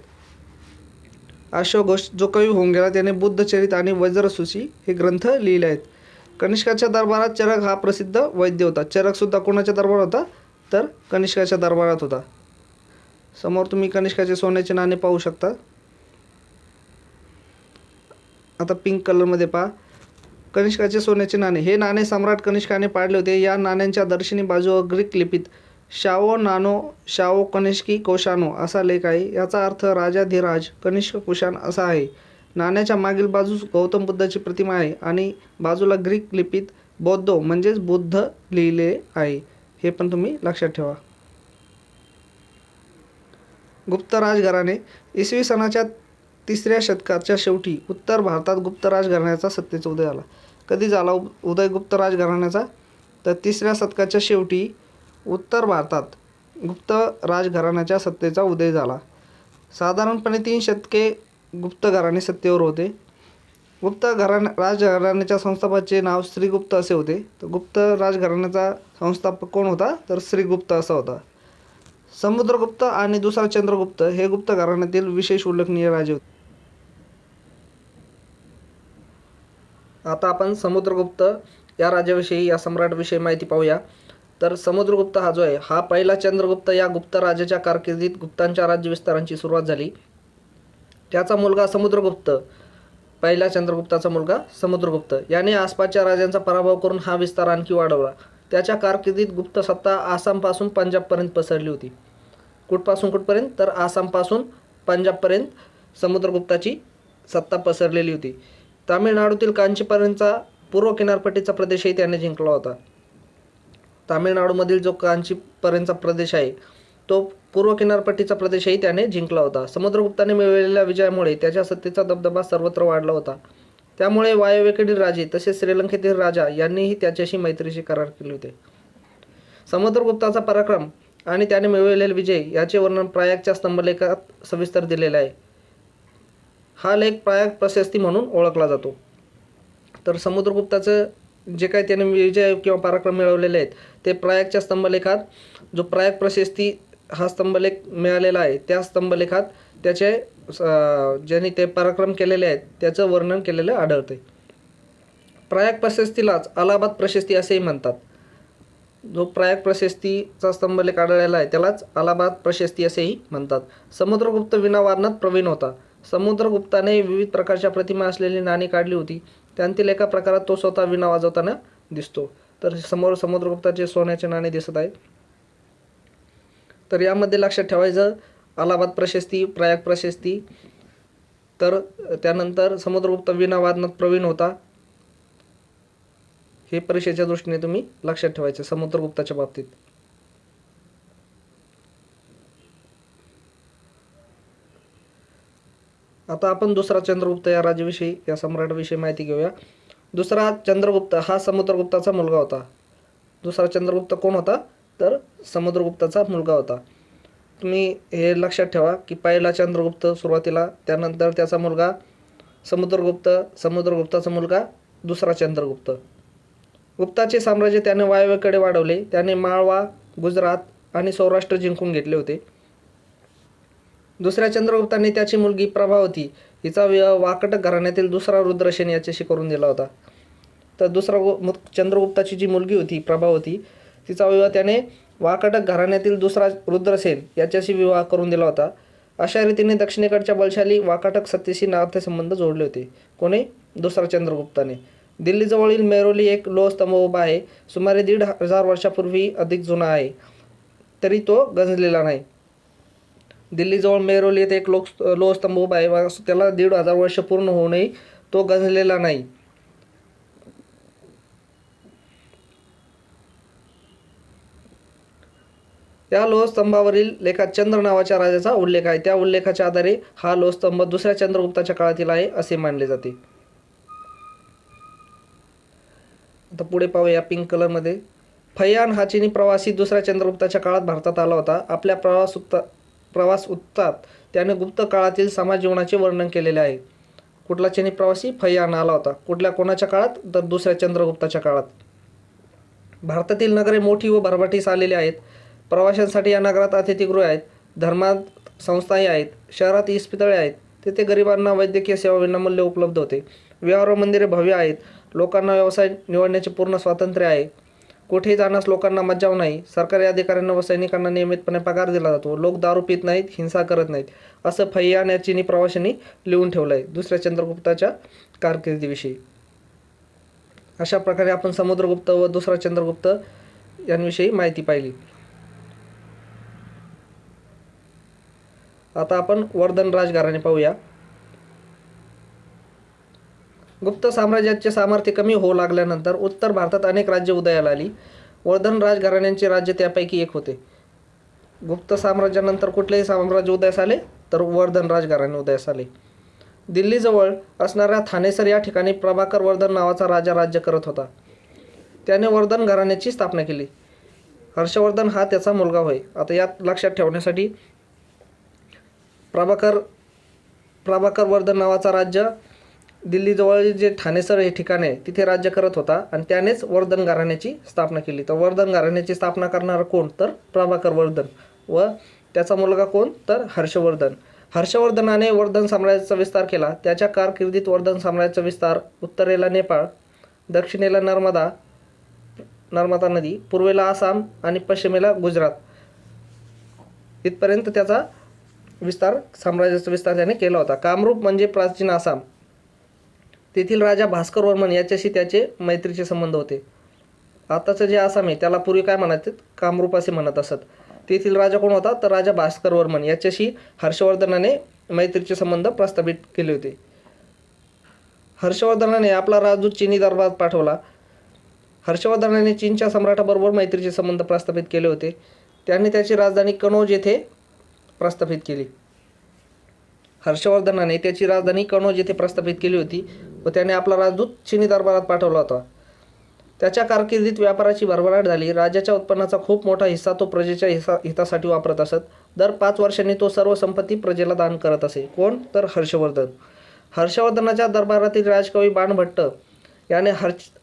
अशोक घोष जो कवी होऊन गेला त्याने बुद्धचरित आणि वज्रसूची हे ग्रंथ लिहिले आहेत. कनिष्काच्या दरबारात चरक हा प्रसिद्ध वैद्य होता. चरकसुद्धा कोणाच्या दरबारात होता? तर कनिष्काच्या दरबारात होता. समोर तुम्ही कनिष्काचे सोन्याचे नाणे पाहू शकता. आता पिंक कलरमध्ये पहा, कनिष्काचे सोन्याचे नाणे. हे नाणे सम्राट कनिष्काने पाडले होते. या नाण्यांच्या दर्शनी बाजूवर ग्रीक लिपीत शाओ नानो शाओ कनिष्की कोशानो असा लेख आहे. याचा अर्थ राजाधिराज कनिष्क कुशाण असा आहे. नाण्याच्या मागील बाजूस गौतम बुद्धाची प्रतिमा आहे आणि बाजूला ग्रीक लिपीत बौद्धो म्हणजेच बुद्ध लिहिले आहे. हे पण तुम्ही लक्षात ठेवा. गुप्त राजघराणे. इसवी सनाच्या 3ऱ्या शतकाच्या शेवटी उत्तर भारतात गुप्त राजघराण्याचा सत्तेचा उदय झाला. कधी झाला उदय गुप्त राजघराण्याचा? तर 3ऱ्या शतकाच्या शेवटी उत्तर भारतात गुप्त राजघराण्याच्या सत्तेचा उदय झाला. साधारणपणे 3 शतके गुप्त घराणे सत्तेवर होते. गुप्त राजघराण्याच्या संस्थापकाचे नाव श्रीगुप्त असे होते. तर गुप्त राजघराण्याचा संस्थापक कोण होता? तर श्रीगुप्त असा होता. समुद्रगुप्त आणि दुसरा चंद्रगुप्त हे गुप्त घराण्यातील विशेष उल्लेखनीय राजे होते. आता आपण समुद्रगुप्त या राजाविषयी या सम्राटविषयी माहिती पाहूया. तर समुद्रगुप्त हा जो आहे हा पहिला चंद्रगुप्त या गुप्त राजाच्या कारकिर्दीत गुप्तांच्या राज्य विस्तारांची सुरुवात झाली. त्याचा मुलगा समुद्रगुप्त, पहिला चंद्रगुप्ताचा मुलगा समुद्रगुप्त याने आसपासच्या राजांचा पराभव करून हा विस्तार आणखी वाढवला. त्याच्या कारकिर्दीत गुप्त सत्ता आसामपासून पंजाबपर्यंत पसरली होती. कुठपासून कुठपर्यंत? तर आसामपासून पंजाबपर्यंत समुद्रगुप्ताची सत्ता पसरलेली होती. तामिळनाडूतील कांचीपर्यंतचा पूर्व किनारपट्टीचा प्रदेशही त्याने जिंकला होता. तामिळनाडूमधील जो कांचीपर्यंतचा प्रदेश आहे तो पूर्व किनारपट्टीचा प्रदेशही त्याने जिंकला होता. समुद्रगुप्ताने मिळवलेल्या विजयामुळे त्याच्या सत्तेचा दबदबा सर्वत्र वाढला होता. त्यामुळे वायव्येकडील राजे तसेच श्रीलंकेतील राजा यांनीही त्याच्याशी मैत्रीचे करार केले होते. समुद्रगुप्ताचा पराक्रम आणि त्याने मिळवलेले विजय याचे वर्णन प्रयागच्या स्तंभलेखात सविस्तर दिलेले आहे. हा लेख प्रयाग प्रशस्ती म्हणून ओळखला जातो. तर समुद्रगुप्ताचं जे काही त्याने विजय किंवा पराक्रम मिळवलेले आहेत ते प्रयागच्या स्तंभलेखात, जो प्रयाग प्रशस्ती हा स्तंभलेख मिळालेला आहे त्या स्तंभलेखात त्याचे ज्यांनी ते पराक्रम केलेले आहेत त्याचं वर्णन केलेलं आढळते. प्रयाग प्रशस्तीलाच अलाहाबाद प्रशस्ती असेही म्हणतात. जो प्रयाग प्रशस्तीचा स्तंभलेख आढळलेला आहे त्यालाच अलाहाबाद प्रशस्ती असेही म्हणतात. समुद्रगुप्त वीणावादनात प्रवीण होता. समुद्रगुप्ताने विविध प्रकारच्या प्रतिमा असलेली नाणी काढली होती. त्यांतील एका प्रकारात तो स्वतः वीणा वाजवताना दिसतो. तर समोर समुद्रगुप्ताचे सोन्याचे नाणे दिसत आहे. तर यामध्ये लक्षात ठेवायचं अलाहाबाद प्रशस्ती, प्रयाग प्रशस्ती. तर त्यानंतर समुद्रगुप्त वीणा वादनात प्रवीण होता. हे परीक्षेच्या दृष्टीने तुम्ही लक्षात ठेवायचं समुद्रगुप्ताच्या बाबतीत. आता आपण दुसरा चंद्रगुप्त या राजाविषयी या सम्राटाविषयी माहिती घेऊया. दुसरा चंद्रगुप्त हा समुद्रगुप्ताचा मुलगा होता. दुसरा चंद्रगुप्त कोण होता? तर समुद्रगुप्ताचा मुलगा होता. तुम्ही हे लक्षात ठेवा की पहिला चंद्रगुप्त सुरुवातीला, त्यानंतर त्याचा मुलगा समुद्रगुप्त, समुद्रगुप्ताचा मुलगा दुसरा चंद्रगुप्त. गुप्ताचे साम्राज्य त्याने वायव्येकडे वाढवले. त्याने माळवा, गुजरात आणि सौराष्ट्र जिंकून घेतले होते. दुसऱ्या चंद्रगुप्ताने त्याची मुलगी प्रभावती हिचा विवाह वाकटक घराण्यातील दुसरा रुद्रसेन याच्याशी करून दिला होता. तर चंद्रगुप्ताची जी मुलगी होती प्रभावती, तिचा विवाह त्याने वाकटक घराण्यातील दुसरा रुद्रसेन याच्याशी विवाह करून दिला होता. अशा रीतीने दक्षिणेकडच्या बलशाली वाकाटक सत्तेशी नातेसंबंध जोडले होते. कोणी? दुसरा चंद्रगुप्ताने. दिल्लीजवळील मेरोली एक लोहस्तंभ उभा आहे. सुमारे 1500 वर्षापूर्वी अधिक जुना आहे, तरी तो गंजलेला नाही. दिल्लीजवळ मेरोली येथे एक लोहस्तंभ उभा आहे. त्याला 1500 वर्ष पूर्ण होऊनही तो गंजलेला नाही. या लोहस्तंभावरील लेखात चंद्र नावाच्या राजाचा उल्लेख आहे. त्या उल्लेखाच्या आधारे हा लोहस्तंभ दुसऱ्या चंद्रगुप्ताच्या काळातील आहे असे मानले जाते. आता पुढे पाहूया पिंक कलरमध्ये. फैयान हा चीनी प्रवासी दुसऱ्या चंद्रगुप्ताच्या काळात भारतात आला होता. आपल्या प्रवास उत्तात त्याने गुप्त काळातील समाज जीवनाचे वर्णन केलेले आहे. कुठला चीनी प्रवासी? फैयान आला होता. कोणाच्या काळात? तर दुसऱ्या चंद्रगुप्ताच्या काळात. भारतातील नगरे मोठी व भरभराटीस आलेली आहेत. प्रवाशांसाठी या नगरात अतिथीगृहे आहेत, धर्मात संस्थाही आहेत, शहरात इस्पितळे आहेत. तेथे गरिबांना वैद्यकीय सेवा विनामूल्य उपलब्ध होते. विहार मंदिरे भव्य आहेत. लोकांना व्यवसाय निवडण्याचे पूर्ण स्वातंत्र्य आहे. कुठेही जाण्यास लोकांना मज्जाव नाही. सरकारी अधिकाऱ्यांना व सैनिकांना नियमितपणे पगार दिला जातो. लोक दारू पित नाहीत, हिंसा करत नाहीत, असं फैयान या चीनी प्रवाशांनी लिहून ठेवलं आहे दुसऱ्या चंद्रगुप्ताच्या कारकिर्दीविषयी. अशा प्रकारे आपण समुद्रगुप्त व दुसरा चंद्रगुप्त यांविषयी माहिती पाहिली. आता आपण वर्धन राजघराणे पाहूया. गुप्त साम्राज्याचे सामर्थ्य कमी होऊ लागल्यानंतर उत्तर भारतात अनेक राज्ये उदयाला आली. वर्धन राजघराण्यांचे राज्य त्यापैकी एक होते. गुप्त साम्राज्यानंतर कुठलेही साम्राज्य उदयास आले? तर वर्धन राजघराणे उदयास आले. दिल्लीजवळ असणाऱ्या थानेसर या ठिकाणी प्रभाकर वर्धन नावाचा राजा राज्य करत होता. त्याने वर्धन घराण्याची स्थापना केली. हर्षवर्धन हा त्याचा मुलगा होय. आता यात लक्षात ठेवण्यासाठी प्रभाकर वर्धन नावाचा राज्य दिल्लीजवळ जे ठाणेसर हे ठिकाण आहे तिथे राज्य करत होता आणि त्यानेच वर्धन घराण्याची स्थापना केली. तर वर्धन घराण्याची स्थापना करणारा कोण? तर प्रभाकर वर्धन. व त्याचा मुलगा कोण? तर हर्षवर्धन. हर्षवर्धनाने वर्धन साम्राज्याचा विस्तार केला. त्याच्या कारकिर्दीत वर्धन साम्राज्याचा विस्तार उत्तरेला नेपाळ, दक्षिणेला नर्मदा नदी, पूर्वेला आसाम आणि पश्चिमेला गुजरात इथपर्यंत त्याचा साम्राज्याचा विस्तार त्याने केला होता. कामरूप म्हणजे प्राचीन आसाम. तेथील राजा भास्कर वर्मन याच्याशी त्याचे मैत्रीचे संबंध होते. आताचं जे आसाम आहे त्याला पूर्वी काय म्हणायचे? कामरूप असे म्हणत असत. तेथील राजा कोण होता? तर राजा भास्कर वर्मन याच्याशी हर्षवर्धनाने मैत्रीचे संबंध प्रस्थापित केले होते. हर्षवर्धनाने आपला राजदूत चीनी दरबारात पाठवला. हर्षवर्धनाने चीनच्या सम्राटाबरोबर मैत्रीचे संबंध प्रस्थापित केले होते. त्याने त्याची राजधानी कनौज येथे प्रस्थापित केली. हर्षवर्धनाने त्याची राजधानी कनौज येथे प्रस्थापित केली होती व त्याने आपला राजदूत चीनी दरबारात पाठवला होता. त्याच्या कारकिर्दीत व्यापाराची भरभराट झाली. राज्याच्या उत्पन्नाचा खूप मोठा हिस्सा तो प्रजेच्या हितासाठी वापरत असत. दर 5 वर्षांनी तो सर्व संपत्ती प्रजेला दान करत असे. कोण? तर हर्षवर्धन. हर्षवर्धनाच्या दरबारातील राजकवी बाणभट्ट याने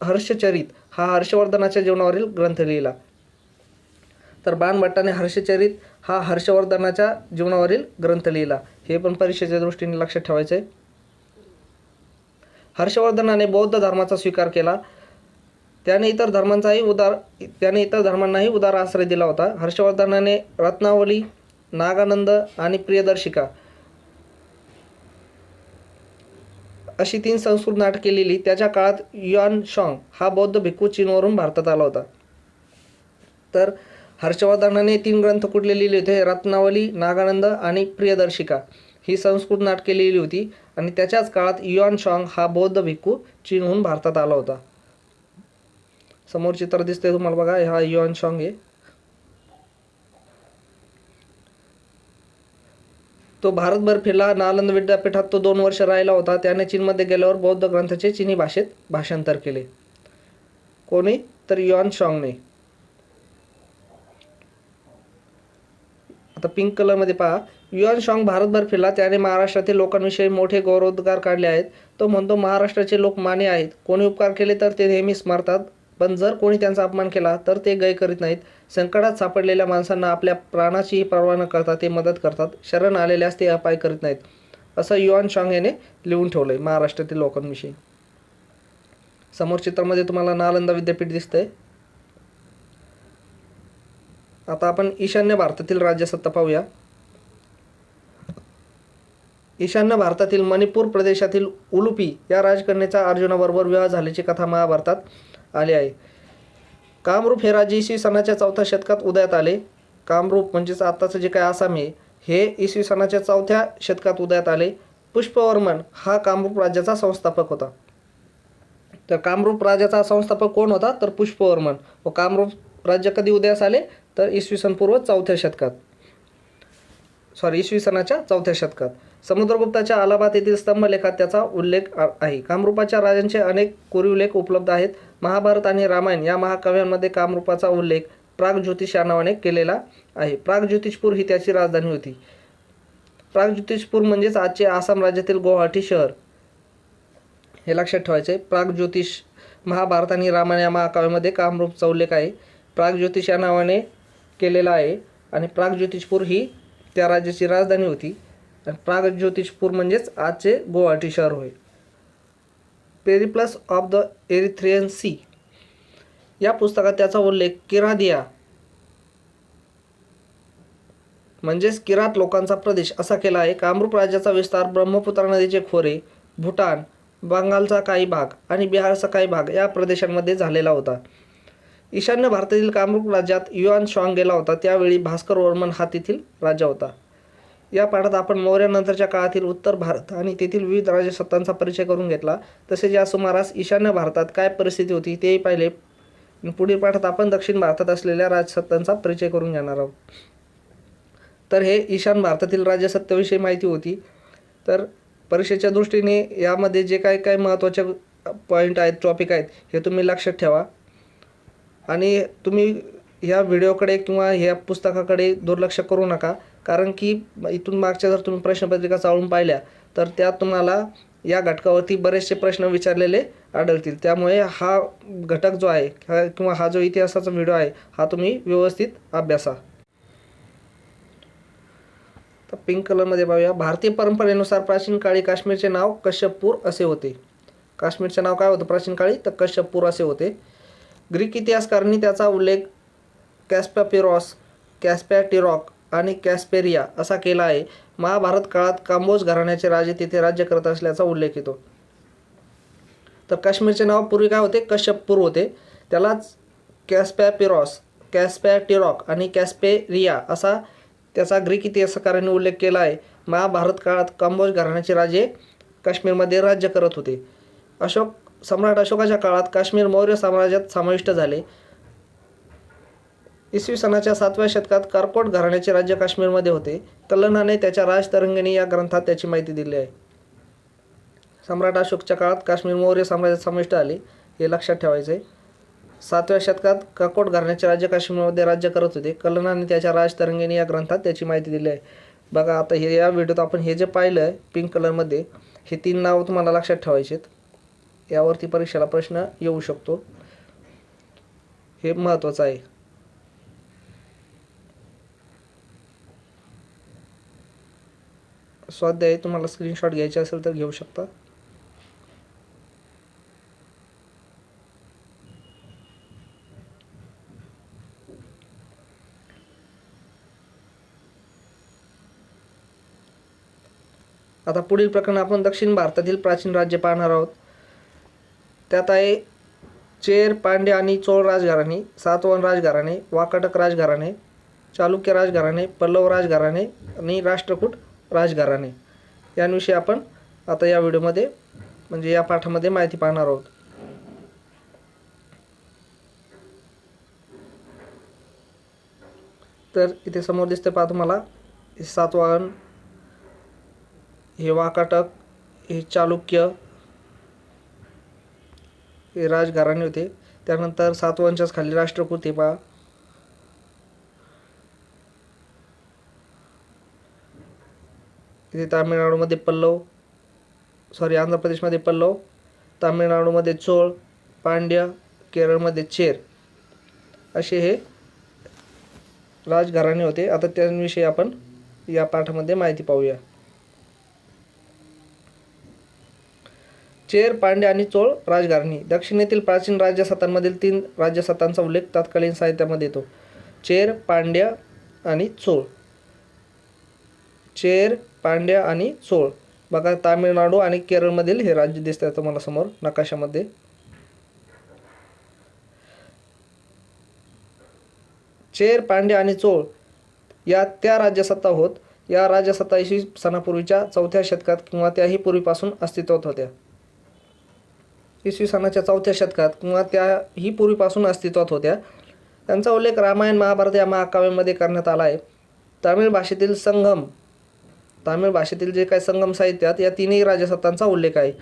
हर्षचरित हा हर्षवर्धनाच्या जीवनावरील ग्रंथ लिहिला. तर बाणभट्टाने हर्षचरित हा हर्षवर्धनाच्या जीवनावरील ग्रंथ लिहिला. हे पण परीक्षेच्या दृष्टीने लक्षात ठेवायचे आहे. हर्षवर्धनाने बौद्ध धर्माचा स्वीकार केला. त्याने इतर धर्मांनाही उदार आश्रय दिला होता. हर्षवर्धनाने रत्नावली, नागानंद आणि प्रियदर्शिका अशी 3 संस्कृत नाटके लिहिली. त्याच्या काळात युआन शॉंग हा बौद्ध भिक्खू चीनवरून भारतात आला होता. तर हर्षवर्धनाने 3 ग्रंथ कुठले लिहिले होते? रत्नावली, नागानंद आणि प्रियदर्शिका ही संस्कृत नाटके लिहिली होती. आणि त्याच्याच काळात युआन शॉंग हा बौद्ध भिक्खू चीनहून भारतात आला होता. समोर चित्र दिसते तुम्हाला बघा, हा युआन शॉंग आहे. तो भारतभर फिरला. नालंदा विद्यापीठात तो 2 वर्ष राहिला होता. त्याने चीनमध्ये गेल्यावर बौद्ध ग्रंथाचे चीनी भाषेत भाषांतर केले. कोणी? तर युआन शॉंगने. आता पिंक कलरमध्ये पहा, युआन शॉंग भारतभर फिरला. त्याने महाराष्ट्रातील लोकांविषयी मोठे गौरवोद्गार काढले आहेत. तो म्हणतो, महाराष्ट्राचे लोक माने आहेत. कोणी उपकार केले तर ते नेहमी स्मरतात, पण जर कोणी त्यांचा अपमान केला तर ते गय करीत नाहीत. संकटात सापडलेल्या माणसांना आपल्या प्राणाचीही पर्वा न करता ते मदत करतात. शरण आलेल्यास ते अपाय करीत नाहीत. असं युआन शॉंग याने लिहून ठेवलं आहे महाराष्ट्रातील लोकांविषयी. समोर चित्रामध्ये तुम्हाला नालंदा विद्यापीठ दिसतंय. आता आपण ईशान्य भारतातील राज्यसत्ता पाहूया. ईशान्य भारतातील मणिपूर प्रदेशातील उलुपी या राजकन्येचा अर्जुनाबरोबर विवाह झाल्याची कथा महाभारतात आली आहे. कामरूप हे राज्य इसवी सनाच्या 4थ्या शतकात उदयात आले. कामरूप म्हणजेच आत्ताचं जे काय आसाम आहे, हे इसवी सनाच्या 4थ्या शतकात उदयात आले. पुष्पवर्मन हा कामरूप राज्याचा संस्थापक होता. तर कामरूप राज्याचा संस्थापक कोण होता? तर पुष्पवर्मन. व कामरूप राज्य कधी उदयास आले? तर इसवी सन पूर्व 4थ्या शतकात, इसवी सनाच्या 4थ्या शतकात. समुद्रगुप्ताच्या अलाहाबाद येथील स्तंभलेखात त्याचा उल्लेख आहे. कामरूपाच्या राजांचे अनेक कोरीवलेख उपलब्ध आहेत. महाभारत आणि रामायण या महाकाव्यांमध्ये कामरूपाचा उल्लेख प्रागज्योतिष या नावाने केलेला आहे. प्रागज्योतिषपूर ही त्याची राजधानी होती. प्रागज्योतिषपूर म्हणजेच आजचे आसाम राज्यातील गुवाहाटी शहर, हे लक्षात ठेवायचे. प्रागज्योतिष महाभारत आणि रामायण या महाकाव्यामध्ये कामरूपचा उल्लेख आहे. प्रागज्योतिष या नावाने केलेला आहे आणि प्रागज्योतिषपूर ही त्या राज्याची राजधानी होती. आणि प्रागज्योतिषपूर म्हणजेच आजचे गुवाहाटी शहर होय. Periplus of the Erythraean Sea या पुस्तकात त्याचा उल्लेख किरादिया म्हणजेच किरात लोकांचा प्रदेश असा केला आहे. कामरूप राज्याचा विस्तार ब्रह्मपुत्रा नदीचे खोरे, भूटान, बंगालचा काही भाग आणि बिहारचा काही भाग या प्रदेशांमध्ये झालेला होता. ईशान्य भारतातील कामरूप राज्यात युआन शॉंग गेला होता. त्यावेळी भास्कर वर्मन हा तेथील राजा होता. या पाठात आपण मौर्यानंतरच्या काळातील उत्तर भारत आणि तेथील विविध राजसत्तांचा परिचय करून घेतला. तसेच या सुमारास ईशान्य भारतात काय परिस्थिती होती तेही पाहिले. पुढील पाठात आपण दक्षिण भारतात असलेल्या राजसत्तांचा परिचय करून घेणार आहोत. तर हे ईशान्य भारतातील राजसत्तेविषयी माहिती होती. तर परीक्षेच्या दृष्टीने यामध्ये जे काय महत्त्वाचे पॉईंट आहेत, टॉपिक आहेत, हे तुम्ही लक्षात ठेवा. आणि तुम्ही ह्या व्हिडिओकडे किंवा ह्या पुस्तकाकडे दुर्लक्ष करू नका, कारण की इथून मागच्या जर तुम्ही प्रश्नपत्रिका चाळून पाहिल्या तर त्यात तुम्हाला या घटकावरती बरेचसे प्रश्न विचारलेले आढळतील. त्यामुळे हा घटक जो आहे किंवा हा जो इतिहासाचा व्हिडिओ आहे हा तुम्ही व्यवस्थित अभ्यासा. तर पिंक कलरमध्ये पाहूया. भारतीय परंपरेनुसार प्राचीन काळी काश्मीरचे नाव कश्यपपूर असे होते. काश्मीरचे नाव काय होतं प्राचीन काळी? तर कश्यपपूर असे होते. ग्रीक इतिहासकारांनी त्याचा उल्लेख कॅस्पापिरॉस, कॅस्पॅटिरॉक आणि कॅस्पेरिया असा केला आहे. महाभारत काळात कांबोज घराण्याचे राजे तेथे राज्य करत असल्याचा उल्लेख येतो. तर काश्मीरचे नाव पूर्वी काय होते? कश्यपपूर होते. त्यालाच कॅस्पॅपिरॉस, कॅस्पॅटिरॉक आणि कॅस्पेरिया असा त्याचा ग्रीक इतिहासकारांनी उल्लेख केला आहे. महाभारत काळात कांबोज घराण्याचे राजे काश्मीरमध्ये राज्य करत होते. सम्राट अशोकाच्या काळात काश्मीर मौर्य साम्राज्यात समाविष्ट झाले. इसवी सनाच्या 7व्या शतकात कारकोट घराण्याचे राज्य काश्मीरमध्ये होते. कल्हणाने त्याच्या राजतरंगिणी या ग्रंथात त्याची माहिती दिली आहे. सम्राट अशोकच्या काळात काश्मीर मौर्य साम्राज्यात समाविष्ट आले, हे लक्षात ठेवायचे आहे. 7व्या शतकात कारकोट घराण्याचे राज्य काश्मीरमध्ये राज्य करत होते. कल्हणाने त्याच्या राजतरंगिणी या ग्रंथात त्याची माहिती दिली आहे. बघा आता हे या व्हिडिओत आपण हे जे पाहिलं आहे पिंक कलरमध्ये, हे 3 नावं तुम्हाला लक्षात ठेवायचे आहेत. यावरती परीक्षेला प्रश्न येऊ शकतो, हे महत्त्वाचं आहे. स्वाध्याय तुम्हाला स्क्रीनशॉट घ्यायचे असेल तर घेऊ शकता. आता पुढील प्रकरण आपण दक्षिण भारतातील प्राचीन राज्य पाहणार आहोत. त्यात आहे चेर, पांड्य आणि चोळ राजघराणे, सातवाहन राजघराणे, वाकाटक राजघराणे, चालुक्य राजघराणे, पल्लव राजघराणे आणि राष्ट्रकूट राजघराणे यांविषयी आपण आता या व्हिडिओमध्ये म्हणजे या पाठामध्ये माहिती पाहणार आहोत. तर इथे समोर दिसते पहा तुम्हाला, सातवाहन, हे वाकाटक, हे चालुक्य, हे राजघराणे होते. त्यानंतर सातवाहनच्याच खाली राष्ट्रकूट हे पहा. तिथे आंध्र प्रदेशमध्ये पल्लव, तामिळनाडूमध्ये चोळ, पांड्य, केरळमध्ये चेर असे हे राजघराणे होते. आता त्यांविषयी आपण या पाठामध्ये माहिती पाहूया. चेर, पांड्य आणि चोळ राजघराणी. दक्षिणेतील प्राचीन राजसत्तांमधील 3 राजसत्तांचा उल्लेख तत्कालीन साहित्यामध्ये येतो. चेर, पांड्य आणि चोळ. चेर, पांड्य आणि चोळ. बघा, तामिळनाडू आणि केरळमधील हे राज्य दिसत आहे तुम्हाला समोर नकाशामध्ये. चेर, पांड्य आणि चोळ या त्या राज्यसत्ता होत. या राज्यसत्ता इसवी सनापूर्वीच्या 4थ्या शतकात किंवा त्याही पूर्वीपासून अस्तित्वात होत्या. इसवी सनाच्या 4थ्या शतकात किंवा त्याही पूर्वीपासून अस्तित्वात होत्या. त्यांचा उल्लेख रामायण, महाभारत या महाकाव्यांमध्ये करण्यात आला आहे. तामिळ भाषेतील जे काही संगम साहित्यात या तिन्ही राजसत्तांचा उल्लेख आहे.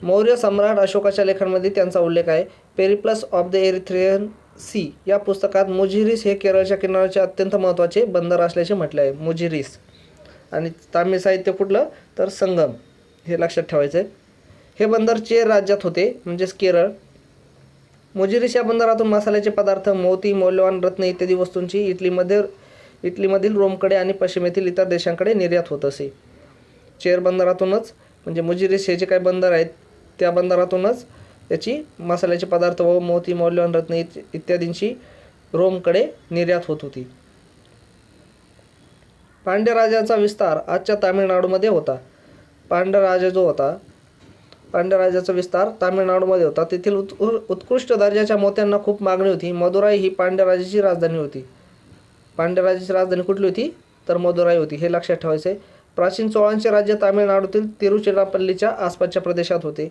मौर्य सम्राट अशोकाच्या लेखांमध्ये त्यांचा उल्लेख आहे. Periplus of the Erythraean Sea या पुस्तकात मुजिरिस हे केरळच्या किनाऱ्याचे अत्यंत महत्त्वाचे बंदर असल्याचे म्हटले आहे. मुजिरिस. आणि तामिळ साहित्य कुठलं तर संगम, हे लक्षात ठेवायचं आहे. हे बंदर चेर राज्यात होते, म्हणजेच केरळ. मुजिरिस या बंदरातून मसाल्याचे पदार्थ, मोती, मौल्यवान रत्ने इत्यादी वस्तूंची इटलीमधील रोमकडे आणि पश्चिमेतील इतर देशांकडे निर्यात होत असे. चेर बंदरातूनच, म्हणजे मुजिरिस हे जे काही बंदर आहेत त्या बंदरातूनच याची मसाल्याचे पदार्थ व मोती, मौल्यवान रत्ने इत्यादींची रोमकडे निर्यात होत होती. पांड्य राजाचा विस्तार आजच्या तामिळनाडूमध्ये होता. पांड्य राजाचा विस्तार तामिळनाडूमध्ये होता. तेथील उत्कृष्ट दर्जाच्या मोत्यांना खूप मागणी होती. मदुराई ही पांड्य राजाची राजधानी होती. पांड्य राजाची राजधानी कुठली होती तर मदुराई होती, हे लक्षात ठेवायचे. प्राचीन चोळांचे राज्य तामिळनाडूतील तिरुचिरापल्लीच्या आसपासच्या प्रदेशात होते.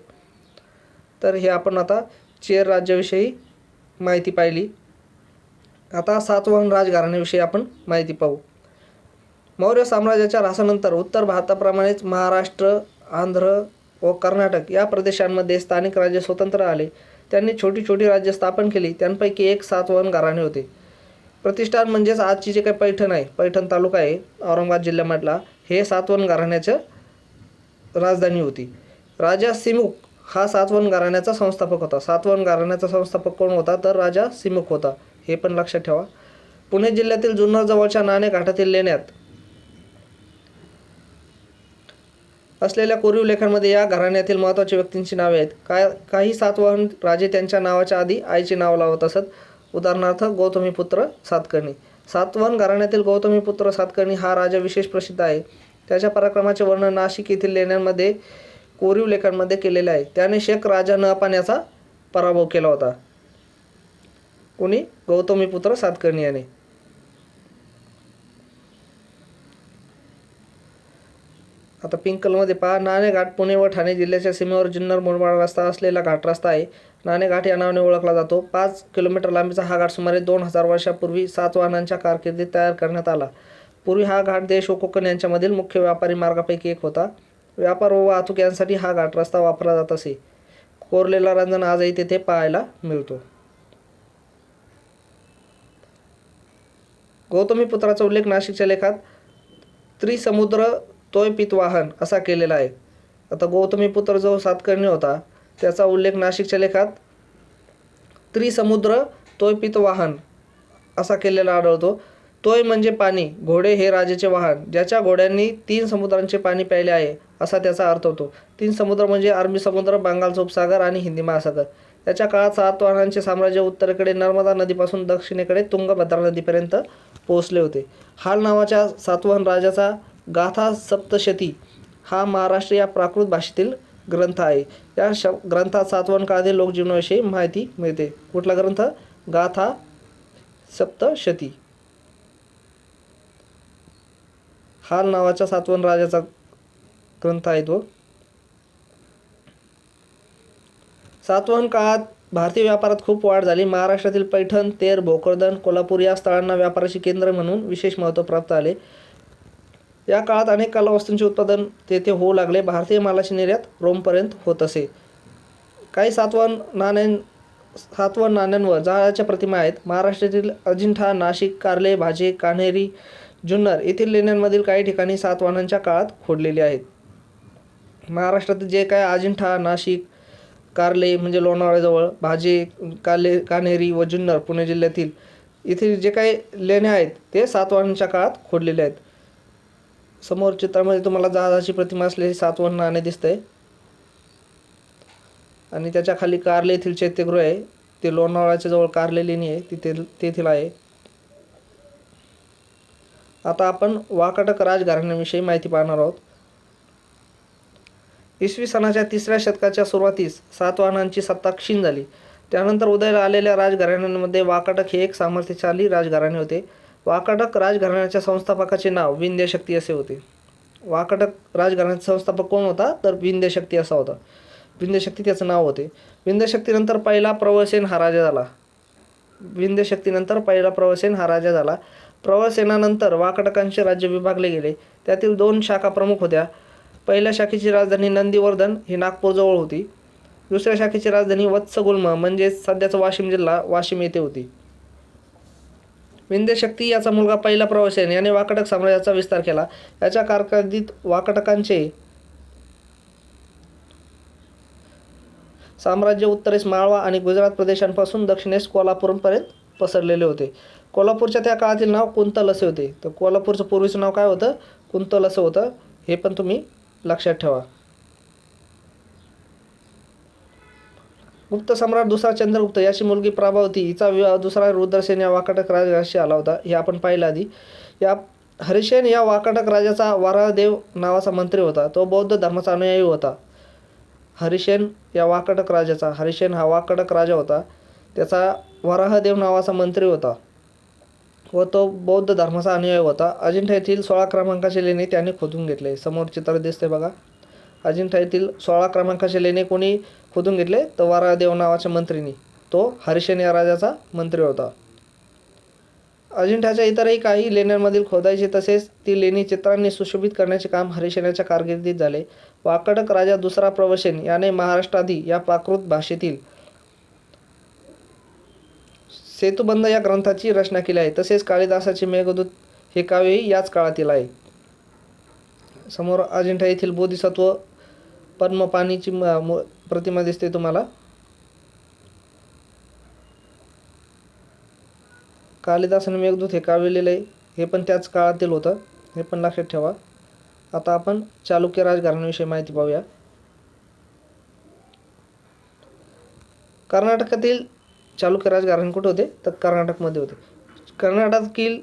तर हे आपण आता चेर राज्याविषयी माहिती पाहिली. आता सातवाहन राजघराण्याविषयी आपण माहिती पाहू. मौर्य साम्राज्याच्या ऱ्हासानंतर उत्तर भारताप्रमाणेच महाराष्ट्र, आंध्र व कर्नाटक या प्रदेशांमध्ये स्थानिक राज्य स्वतंत्र आले. त्यांनी छोटी छोटी राज्य स्थापन केली. त्यांपैकी एक सातवाहन घराणे होते. प्रतिष्ठान म्हणजेच आजची जे काही पैठण आहे, पैठण तालुका आहे औरंगाबाद जिल्ह्यामधला, हे सातवाहन घराण्याचं राजधानी होती. राजा सिमुक हा सातवाहन घराण्याचा संस्थापक होता. सातवाहन घराण्याचा संस्थापक कोण होता तर राजा सिमुक होता, हे पण लक्षात ठेवा. पुणे जिल्ह्यातील जुन्नर जवळच्या नाणे घाटातील लेण्यात असलेल्या कोरीव लेखांमध्ये या घराण्यातील महत्त्वाच्या व्यक्तींची नावे आहेत. काही सातवाहन राजे त्यांच्या नावाच्या आधी आईचे नाव लावत असत. उदाहरणार्थ गौतमीपुत्र सातकर्णी. सातवाहन घराण्यातील गौतमीपुत्र सातकर्णी हा राजा विशेष प्रसिद्ध आहे. त्याच्या पराक्रमाचे वर्णन नाशिक येथील लेण्यांमध्ये कोरीव लेखांमध्ये केलेले आहे. त्याने शेख राजा नपान याचा पराभव केला होता. कोणी? गौतमीपुत्र सातकर्णी याने. आता पिंक कलरमध्ये पहा, नाणेघाट पुणे व ठाणे जिल्ह्याच्या सीमेवर जुन्नर मुरबाड रस्ता असलेला घाट रस्ता आहे. नाणेघाट या नावाने ओळखला जातो. 5 किलोमीटर लांबीचा हा घाट सुमारे 2000 वर्षापूर्वी सातवाहनांच्या कारकिर्दीत तयार करण्यात आला. पूर्वी हा घाट देश व कोकण यांच्यामधील मुख्य व्यापारी मार्गापैकी एक होता. व्यापार व वाहतूक यांसाठी हा घाट रस्ता वापरला जात असे. कोरलेला रंजन आजही तेथे पाहायला मिळतो. गौतमीपुत्राचा उल्लेख नाशिकच्या लेखात त्रिसमुद्र तोयपितवाहन असा केलेला आहे. आता गौतमीपुत्र जो सातकर्णी होता त्याचा उल्लेख नाशिकच्या लेखात त्रिसमुद्र तोयपितवाहन असा केलेला आढळतो. तोय म्हणजे पाणी, घोडे हे राजाचे वाहन, ज्याच्या घोड्यांनी 3 समुद्रांचे पाणी प्यायले आहे असा त्याचा अर्थ होतो. 3 समुद्र म्हणजे अरबी समुद्र, बंगालचा उपसागर आणि हिंदी महासागर. त्याच्या काळात सातवाहनांचे साम्राज्य उत्तरेकडे नर्मदा नदीपासून दक्षिणेकडे तुंगभद्रा नदीपर्यंत पोहोचले होते. हाल नावाच्या सातवाहन राजाचा गाथा सप्तशती हा महाराष्ट्र या प्राकृत भाषेतील ग्रंथ आहे. या ग्रंथात सातवाहन काळातील लोकजीवनाविषयी माहिती मिळते. कुठला ग्रंथ? गाथा सप्तशती. हाल नावाच्या सातवाहन राजाचा ग्रंथ आहे तो. सातवाहन काळात भारतीय व्यापारात खूप वाढ झाली. महाराष्ट्रातील पैठण, तेर, भोकरदन, कोल्हापूर या स्थळांना व्यापाराची केंद्र म्हणून विशेष महत्त्व प्राप्त आले. या काळात अनेक कला वस्तूंचे उत्पादन तेथे होऊ लागले. भारतीय मालाची निर्यात रोमपर्यंत होत असे. काही सातवाहन नाण्यांवर जहाजाच्या प्रतिमा आहेत. महाराष्ट्रातील अजिंठा, नाशिक, कार्ले, भाजे, कान्हेरी, जुन्नर येथील लेण्यांमधील काही ठिकाणी सातवाहनांच्या काळात खोदलेली आहेत. महाराष्ट्रातील जे काय अजिंठा, नाशिक, कार्ले म्हणजे लोणावळ्याजवळ, भाजे, कान्हेरी व जुन्नर पुणे जिल्ह्यातील येथील जे काही लेण्या आहेत ते सातवाहनांच्या काळात खोदलेले आहेत. समोर चित्रामध्ये तुम्हाला जहाजाची प्रतिमा असलेली सातवाहन नाणे दिसतंय आणि त्याच्या खाली कार्ले येथील चैत्यगृह आहे. ते लोणावळ्याच्या जवळ कार्ले लेणी आहे तेथील आहे. आता आपण वाकाटक राजघराण्याविषयी माहिती पाहणार आहोत. इसवी सनाच्या 3ऱ्या शतकाच्या सुरुवातीस सातवाहनांची सत्ता क्षीण झाली. त्यानंतर उदयाला आलेल्या राजघराण्यांमध्ये वाकाटक हे एक सामर्थ्यशाली राजघराणे होते. वाकाटक राजघराण्याच्या संस्थापकाचे नाव विंध्यशक्ती असे होते. वाकाटक राजघराण्याचा संस्थापक कोण होता तर विंध्यशक्ती असा होता. विंध्यशक्ती त्याचं नाव होते. विंध्यशक्तीनंतर पहिला प्रवळसेन हा राजा झाला. विंध्यशक्तीनंतर पहिला प्रवळसेन हा राजा झाला. प्रवळसेनानंतर वाकाटकांचे राज्य विभागले गेले. त्यातील 2 शाखा प्रमुख होत्या. पहिल्या शाखेची राजधानी नंदीवर्धन ही नागपूरजवळ होती. दुसऱ्या शाखेची राजधानी वत्सगुल्म म्हणजे सध्याचा वाशिम जिल्हा वाशिम येथे होती. विंध्यशक्ती याचा मुलगा पहिला प्रवळसेन याने वाकाटक साम्राज्याचा विस्तार केला. याच्या कारकिर्दीत वाकाटकांचे साम्राज्य उत्तरेस माळवा आणि गुजरात प्रदेशांपासून दक्षिणेस कोल्हापूरपर्यंत पसरलेले होते. कोल्हापूरच्या त्या काळातील नाव कुंतल असे होते. तर कोल्हापूरचं पूर्वीचं नाव काय होतं? कुंतल असं होतं. हे पण तुम्ही लक्षात ठेवा. गुप्त सम्राट दुसरा चंद्रगुप्त याची मुलगी प्रभावती हिचा विवाह दुसरा रुद्रसेन या वाकाटक राजाशी आला होता. हे आपण पाहिलं आधी. या हरिसेन या वाकाटक राजाचा वराहदेव नावाचा मंत्री होता. तो बौद्ध धर्माचा अनुयायी होता. हरिसेन या वाकाटक राजाचा हरिसेन हा वाकाटक राजा होता. त्याचा वराहदेव नावाचा मंत्री होता व तो बौद्ध धर्माचा अनुयायी होता. अजिंठा येथील 16 क्रमांकाचे लेणे त्याने खोदून घेतले. समोर चित्र दिसते बघा. अजिंठा येथील 16 क्रमांकाचे लेणे कोणी खोदून घेतले तर वराहदेव नावाच्या मंत्रीने. तो हरिसेन या राजाचा मंत्री होता. अजिंठ्याच्या इतरही काही लेण्यांमधील खोदायचे तसेच ती लेणी चित्रांनी सुशोभित करण्याचे काम हरिसेनाच्या कारकिर्दीत झाले. वाकाटक राजा दुसरा प्रवळसेन याने महाराष्ट्रादी या प्राकृत भाषेतील सेतुबंध या ग्रंथाची रचना केली आहे. तसेच कालिदासाचे मेघदूत हे काव्यही याच काळातील आहे. समोर अजिंठा येथील बोधिसत्व पद्मपाणीची प्रतिमा दिसते तुम्हाला. कालिदासाने मेघदूत हे काव्य लिहिलंय. हे पण त्याच काळातील होतं. हे पण लक्षात ठेवा. आता आपण चालुक्य राजघराण्याविषयी माहिती पाहूया. कर्नाटकातील चालुक्य राजघराणे कुठे होते तर कर्नाटकमध्ये होते. कर्नाटकातील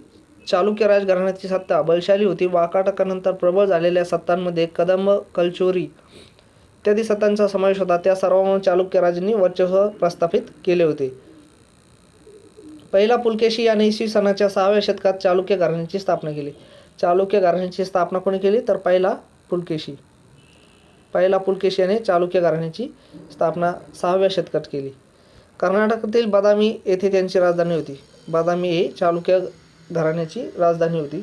चालुक्य राजघराण्याची सत्ता बलशाली होती. वाकाटकानंतर प्रबळ झालेल्या सत्तांमध्ये कदंब, कलचुरी इत्यादी सत्तांचा समावेश होता. त्या सर्वांवर चालुक्य राजांनी वर्चस्व प्रस्थापित केले होते. पहिला पुलकेशी याने इसवी सनाच्या 6व्या शतकात चालुक्य घराण्याची स्थापना केली. चालुक्य घराण्याची स्थापना कोणी केली तर पहिला पुलकेशी याने चालुक्य घराण्याची स्थापना 6व्या शतकात केली. कर्नाटकातील बदामी येथे त्यांची राजधानी होती. बदामी हे चालुक्य घराण्याची राजधानी होती.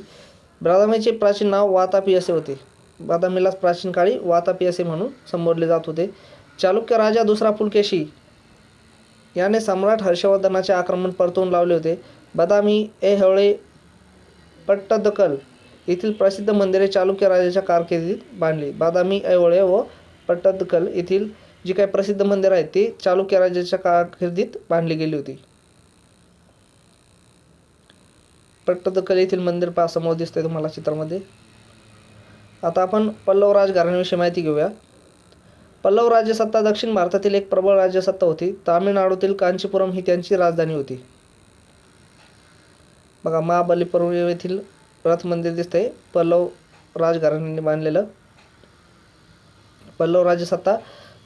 बदामीचे प्राचीन नाव वातापी असे होते. बदामीलाच प्राचीन काळी वातापी असे म्हणून संबोधले जात होते. चालुक्य राजा दुसरा पुलकेशी याने सम्राट हर्षवर्धनाचे आक्रमण परतवून लावले होते. बदामी, ऐहोळे, पट्टदकल येथील प्रसिद्ध मंदिरे चालुक्य राजाच्या कारकिर्दीत बांधली. बदामी, ऐहोळे व पट्टदकल येथील जी काही प्रसिद्ध मंदिर आहेत ती चालुक्य राजाच्या कारकिर्दीत बांधली गेली होती. पट्टदकल येथील मंदिर पहा समोर दिसते तुम्हाला चित्रामध्ये. आता आपण पल्लव राजघराण्याविषयी माहिती घेऊया. पल्लव राज्यसत्ता दक्षिण भारतातील एक प्रबळ राज्यसत्ता होती. तामिळनाडूतील कांचीपुरम ही त्यांची राजधानी होती. बघा महाबलीपुरम येथील रथ मंदिर दिसतंय पल्लव राजघराण्याने बांधलेलं. पल्लव राज्यसत्ता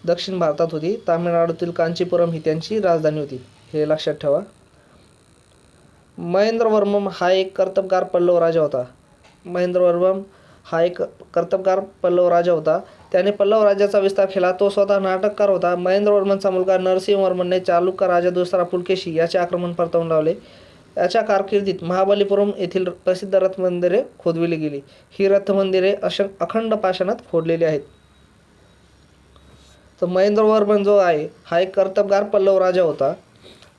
दक्षिण भारतात होती. तामिळनाडूतील कांचीपुरम ही त्यांची राजधानी होती. हे लक्षात ठेवा. महेंद्रवर्मन हा एक कर्तबगार पल्लव राजा होता. महेंद्रवर्मन हा एक कर्तबगार पल्लव राजा होता. त्याने पल्लव राज्याचा विस्तार केला. तो स्वतः नाटककार होता. महेंद्रवर्मनचा मुलगा नरसिंहवर्मनने चालुक्य राजा दुसरा पुलकेशी याचे आक्रमण परतवून लावले. याच्या कारकिर्दीत महाबलीपुरम येथील प्रसिद्ध रथ मंदिरे खोदविली गेली. ही रथ मंदिरे अखंड पाषाणात खोदलेली आहेत. तर महेंद्रवर्मन जो आहे हा एक कर्तबगार पल्लव राजा होता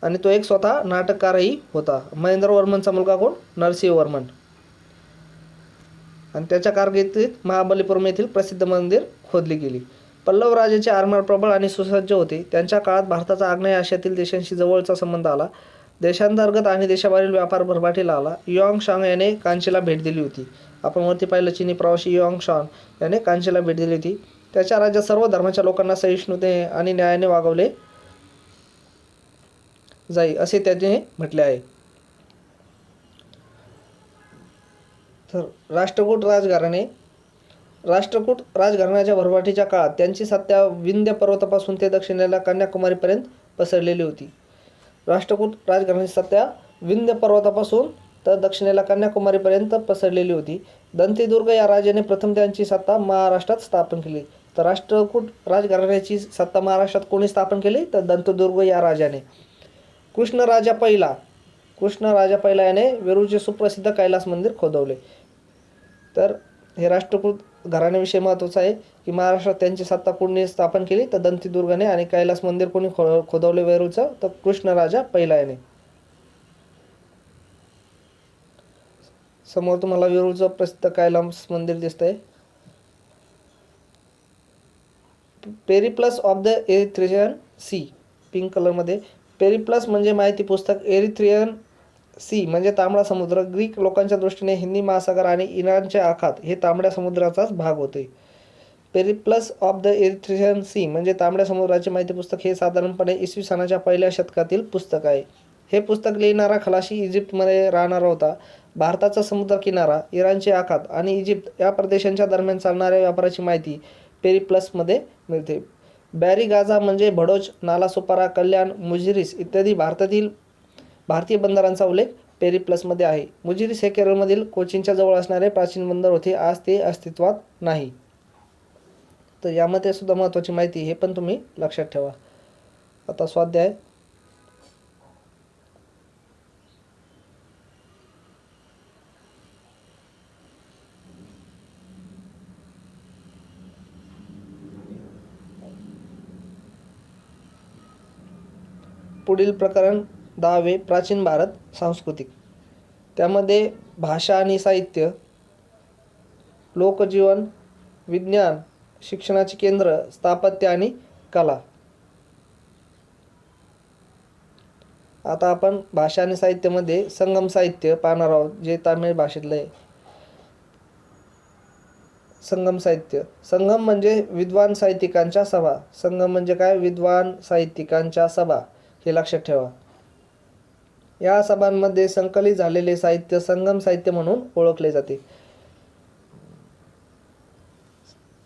आणि तो एक स्वतः नाटककारही होता. महेंद्रवर्मनचा मुलगा कोण? नरसिंहवर्मन. आणि त्याच्या कारकिर्दीत महाबलीपुरम येथील प्रसिद्ध मंदिर खोदली गेली. पल्लव राजाचे आरमार प्रबळ आणि सुसज्ज होते. त्यांच्या काळात भारताचा आग्नेय आशियातील देशांशी जवळचा संबंध आला. देशांतर्गत आणि देशाबाहेरील व्यापार भरभराटीला आला. युआंग शांग याने कांचीला भेट दिली होती. आपण वरती पाहिलं चीनी प्रवासी युआंग शांग याने कांचीला भेट दिली होती. त्याच्या राज्यात सर्व धर्माच्या लोकांना सहिष्णुतेने आणि न्यायाने वागवले जाई असे त्याने म्हटले आहे. तर राष्ट्रकूट राजघराण्याच्या भरभराटीच्या काळात त्यांची सत्ता विंध्य पर्वतापासून ते दक्षिणेला कन्याकुमारीपर्यंत पसरलेली होती. राष्ट्रकूट राजघराण्याची सत्ता विंध्य पर्वतापासून तर दक्षिणेला कन्याकुमारीपर्यंत पसरलेली होती. दंतीदुर्ग या राजाने प्रथम त्यांची सत्ता महाराष्ट्रात स्थापन केली. तर राष्ट्रकूट राजघराण्याची सत्ता महाराष्ट्रात कोणी स्थापन केली? तर दंतदुर्ग या राजाने. कृष्णराजा पहिला याने वेरूळचे सुप्रसिद्ध कैलास मंदिर खोदवले. तर हे राष्ट्रकूट घराण्याविषयी महत्त्वाचं आहे की महाराष्ट्रात त्यांची सत्ता कोणी स्थापन केली? तर दंतीदुर्गाने. आणि कैलास मंदिर कोणी खोदवले वेरूळचं? तर कृष्णराजा पहिला याने. समोर तुम्हाला वेरूळचं प्रसिद्ध कैलास मंदिर दिसतंय. Periplus of the Erythraean Sea, pink कलरमध्ये. पेरिप्लस म्हणजे माहिती पुस्तक. एरिथ्रियन सी म्हणजे तांबडा समुद्र. ग्रीक लोकांच्या दृष्टीने हिंदी महासागर आणि इराणचे आखात हे तांबड्या समुद्राचाच भाग होते. Periplus of the Erythraean Sea म्हणजे तांबड्या समुद्राचे माहिती पुस्तक हे साधारणपणे इसवी सनाच्या पहिल्या शतकातील पुस्तक आहे. हे पुस्तक लिहिणारा खलाशी इजिप्तमध्ये राहणारा होता. भारताचा समुद्र किनारा, इराणचे आखात आणि इजिप्त या प्रदेशांच्या दरम्यान चालणाऱ्या व्यापाराची माहिती पेरिप्लसमध्ये मिळते. बॅरी गाझा म्हणजे भडोच, नालासोपारा, कल्याण, मुजिरीस इत्यादी भारतीय बंदरांचा उल्लेख पेरिप्लसमध्ये आहे. मुजिरीस हे केरळमधील कोचीनच्या जवळ असणारे प्राचीन बंदर होते. आज ते अस्तित्वात नाही. तर यामध्ये सुद्धा महत्त्वाची माहिती हे पण तुम्ही लक्षात ठेवा. आता स्वाध्याय. पुढील प्रकरण 10वे, प्राचीन भारत सांस्कृतिक. त्यामध्ये भाषा आणि साहित्य, लोकजीवन, विज्ञान, शिक्षणाची केंद्र, स्थापत्य आणि कला. आता आपण भाषा आणि साहित्यामध्ये संगम साहित्य पाहणार आहोत, जे तामिळ भाषेतलं आहे. संगम साहित्य. संगम म्हणजे विद्वान साहित्यिकांच्या सभा. संगम म्हणजे काय? विद्वान साहित्यिकांच्या सभा. हे लक्षात ठेवा. या सभांमध्ये संकलित झालेले साहित्य संगम साहित्य म्हणून ओळखले जाते.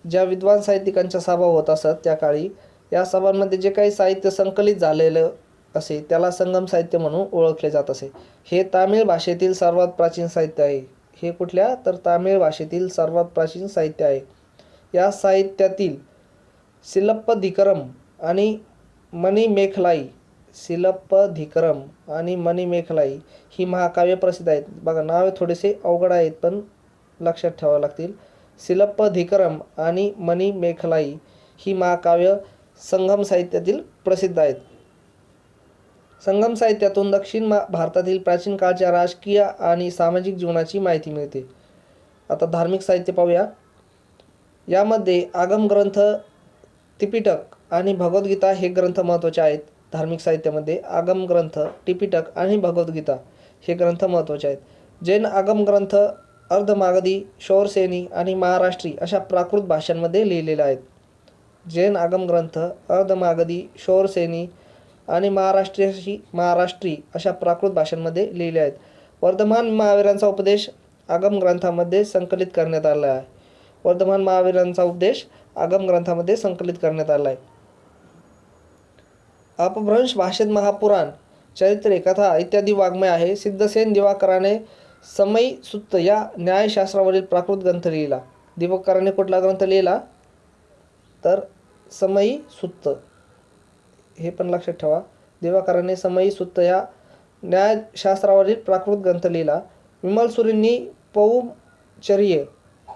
ज्या विद्वान साहित्यिकांच्या सभा होत असत त्या काळी या सभांमध्ये जे काही साहित्य संकलित झालेलं असे त्याला संगम साहित्य म्हणून ओळखले जात असे. हे तामिळ भाषेतील सर्वात प्राचीन साहित्य आहे. हे कुठल्या? तर तामिळ भाषेतील सर्वात प्राचीन साहित्य आहे. या साहित्यातील सिलप्पधिकरम आणि मणिमेखलाई ही महाकाव्य प्रसिद्ध आहेत. बघा, नावे थोडेसे अवघड आहेत पण लक्षात ठेवावे लागतील. सिलप्पधिकरम आणि मणिमेखलाई ही महाकाव्य संगम साहित्यातील प्रसिद्ध आहेत. संगम साहित्यातून दक्षिण भारतातील प्राचीन काळच्या राजकीय आणि सामाजिक जीवनाची माहिती मिळते. आता धार्मिक साहित्य पाहूया. यामध्ये आगम ग्रंथ, त्रिपिटक आणि भगवद्गीता हे ग्रंथ महत्त्वाचे आहेत. धार्मिक साहित्यामध्ये आगम ग्रंथ, त्रिपिटक आणि भगवद्गीता हे ग्रंथ महत्त्वाचे आहेत. जैन आगम ग्रंथ अर्धमागधी, शौरसेनी आणि महाराष्ट्री अशा प्राकृत भाषांमध्ये लिहिलेले आहेत. जैन आगम ग्रंथ अर्धमागधी, शौरसेनी आणि महाराष्ट्री अशा प्राकृत भाषांमध्ये लिहिले आहेत. वर्धमान महावीरांचा उपदेश आगम ग्रंथामध्ये संकलित करण्यात आला आहे. वर्धमान महावीरांचा उपदेश आगम ग्रंथामध्ये संकलित करण्यात आला आहे. अपभ्रंश भाषेत महापुराण, चरित्रे, कथा इत्यादी वाङ्मय आहे. सिद्धसेन दिवाकराने समई सुत्त या न्यायशास्त्रावरील प्राकृत ग्रंथ लिहिला. दिवाकराने कुठला ग्रंथ लिहिला? तर समई सुत्त. हे पण लक्षात ठेवा. दिवाकराने समई सुत्त या न्यायशास्त्रावरील प्राकृत ग्रंथ लिहिला. विमलसुरींनी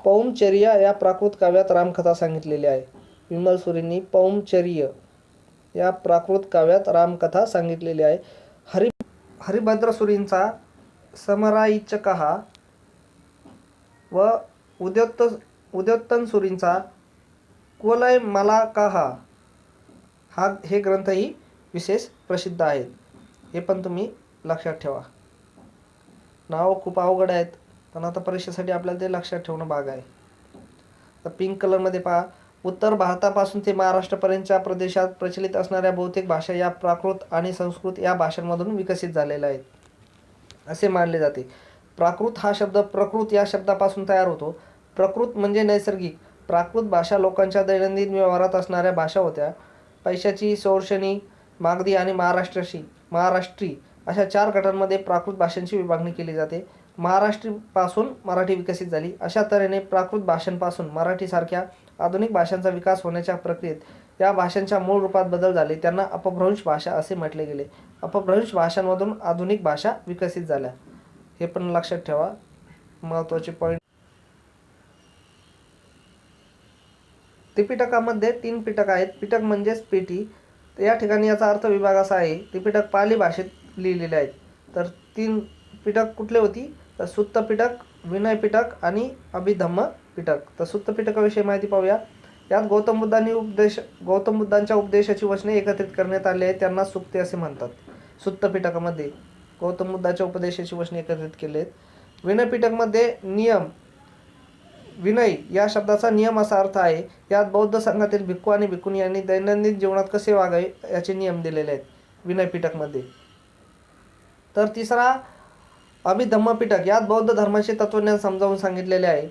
पौमचर्या या प्राकृत काव्यात रामकथा सांगितलेली आहे. विमलसुरींनी पौमचर्य या प्राकृत काव्यात रामकथा सांगितलेली आहे. हरिभद्रसुरींचा समराईचकहा व उद्योत्तन सुरींचा कुवलय मला कहा हे ग्रंथही विशेष प्रसिद्ध आहेत. हे पण तुम्ही लक्षात ठेवा. नावं खूप अवघड आहेत, पण आता परीक्षेसाठी आपल्याला ते लक्षात ठेवणं भाग आहे. तर पिंक कलरमध्ये पहा, उत्तर भारतापासून ते महाराष्ट्रापर्यंतच्या प्रदेशात प्रचलित असणाऱ्या बहुतेक भाषा या प्राकृत आणि संस्कृत या भाषांमधून विकसित झालेल्या आहेत असे मानले जाते. प्राकृत हा शब्द प्रकृत या शब्दापासून तयार होतो. प्रकृत म्हणजे नैसर्गिक. प्राकृत भाषा लोकांच्या दैनंदिन व्यवहारात असणाऱ्या भाषा होत्या. पैशाची, शौर्षणी, मागधी आणि महाराष्ट्री अशा 4 गटांमध्ये प्राकृत भाषांची विभागणी केली जाते. महाराष्ट्रीपासून मराठी विकसित झाली. अशा तऱ्हेने प्राकृत भाषांपासून मराठीसारख्या आधुनिक भाषांचा विकास होण्याच्या प्रक्रियेत या भाषांच्या मूळ रूपात बदल झाले. त्यांना अपभ्रंश भाषा असे म्हटले गेले. अपभ्रंश भाषांमधून आधुनिक भाषा विकसित झाल्या. हे पण लक्षात ठेवा, महत्त्वाचे पॉईंट. त्रिपिटकामध्ये 3 पिटक आहेत. पिटक म्हणजेच पेटी. तर या ठिकाणी याचा अर्थ विभाग असा आहे. त्रिपिटक पाली भाषेत लिहिलेले आहेत. तर 3 पिटक कुठले होती? तर सुत्त पिटक, विनय पिटक आणि अभिधम्म पिटक. तर सुत्त पिटकाविषयी माहिती पाहूया. यात गौतम बुद्धांच्या उपदेशाची वचने एकत्रित करण्यात आली आहेत. त्यांना सुक्ते असे म्हणतात. सुत्त पिटकामध्ये गौतम बुद्धाच्या उपदेशाची वचने एकत्रित केले आहेत. विनय पिटकमध्ये नियम, विनय या शब्दाचा नियम असा अर्थ आहे. यात बौद्ध संघातील भिक्खू आणि भिक्खुनी यांनी दैनंदिन जीवनात कसे वागावे याचे नियम दिलेले आहेत विनय पिटकमध्ये. तर तिसरा अभिधम्म पिटक, यात बौद्ध धर्माचे तत्वज्ञान समजावून सांगितलेले आहे.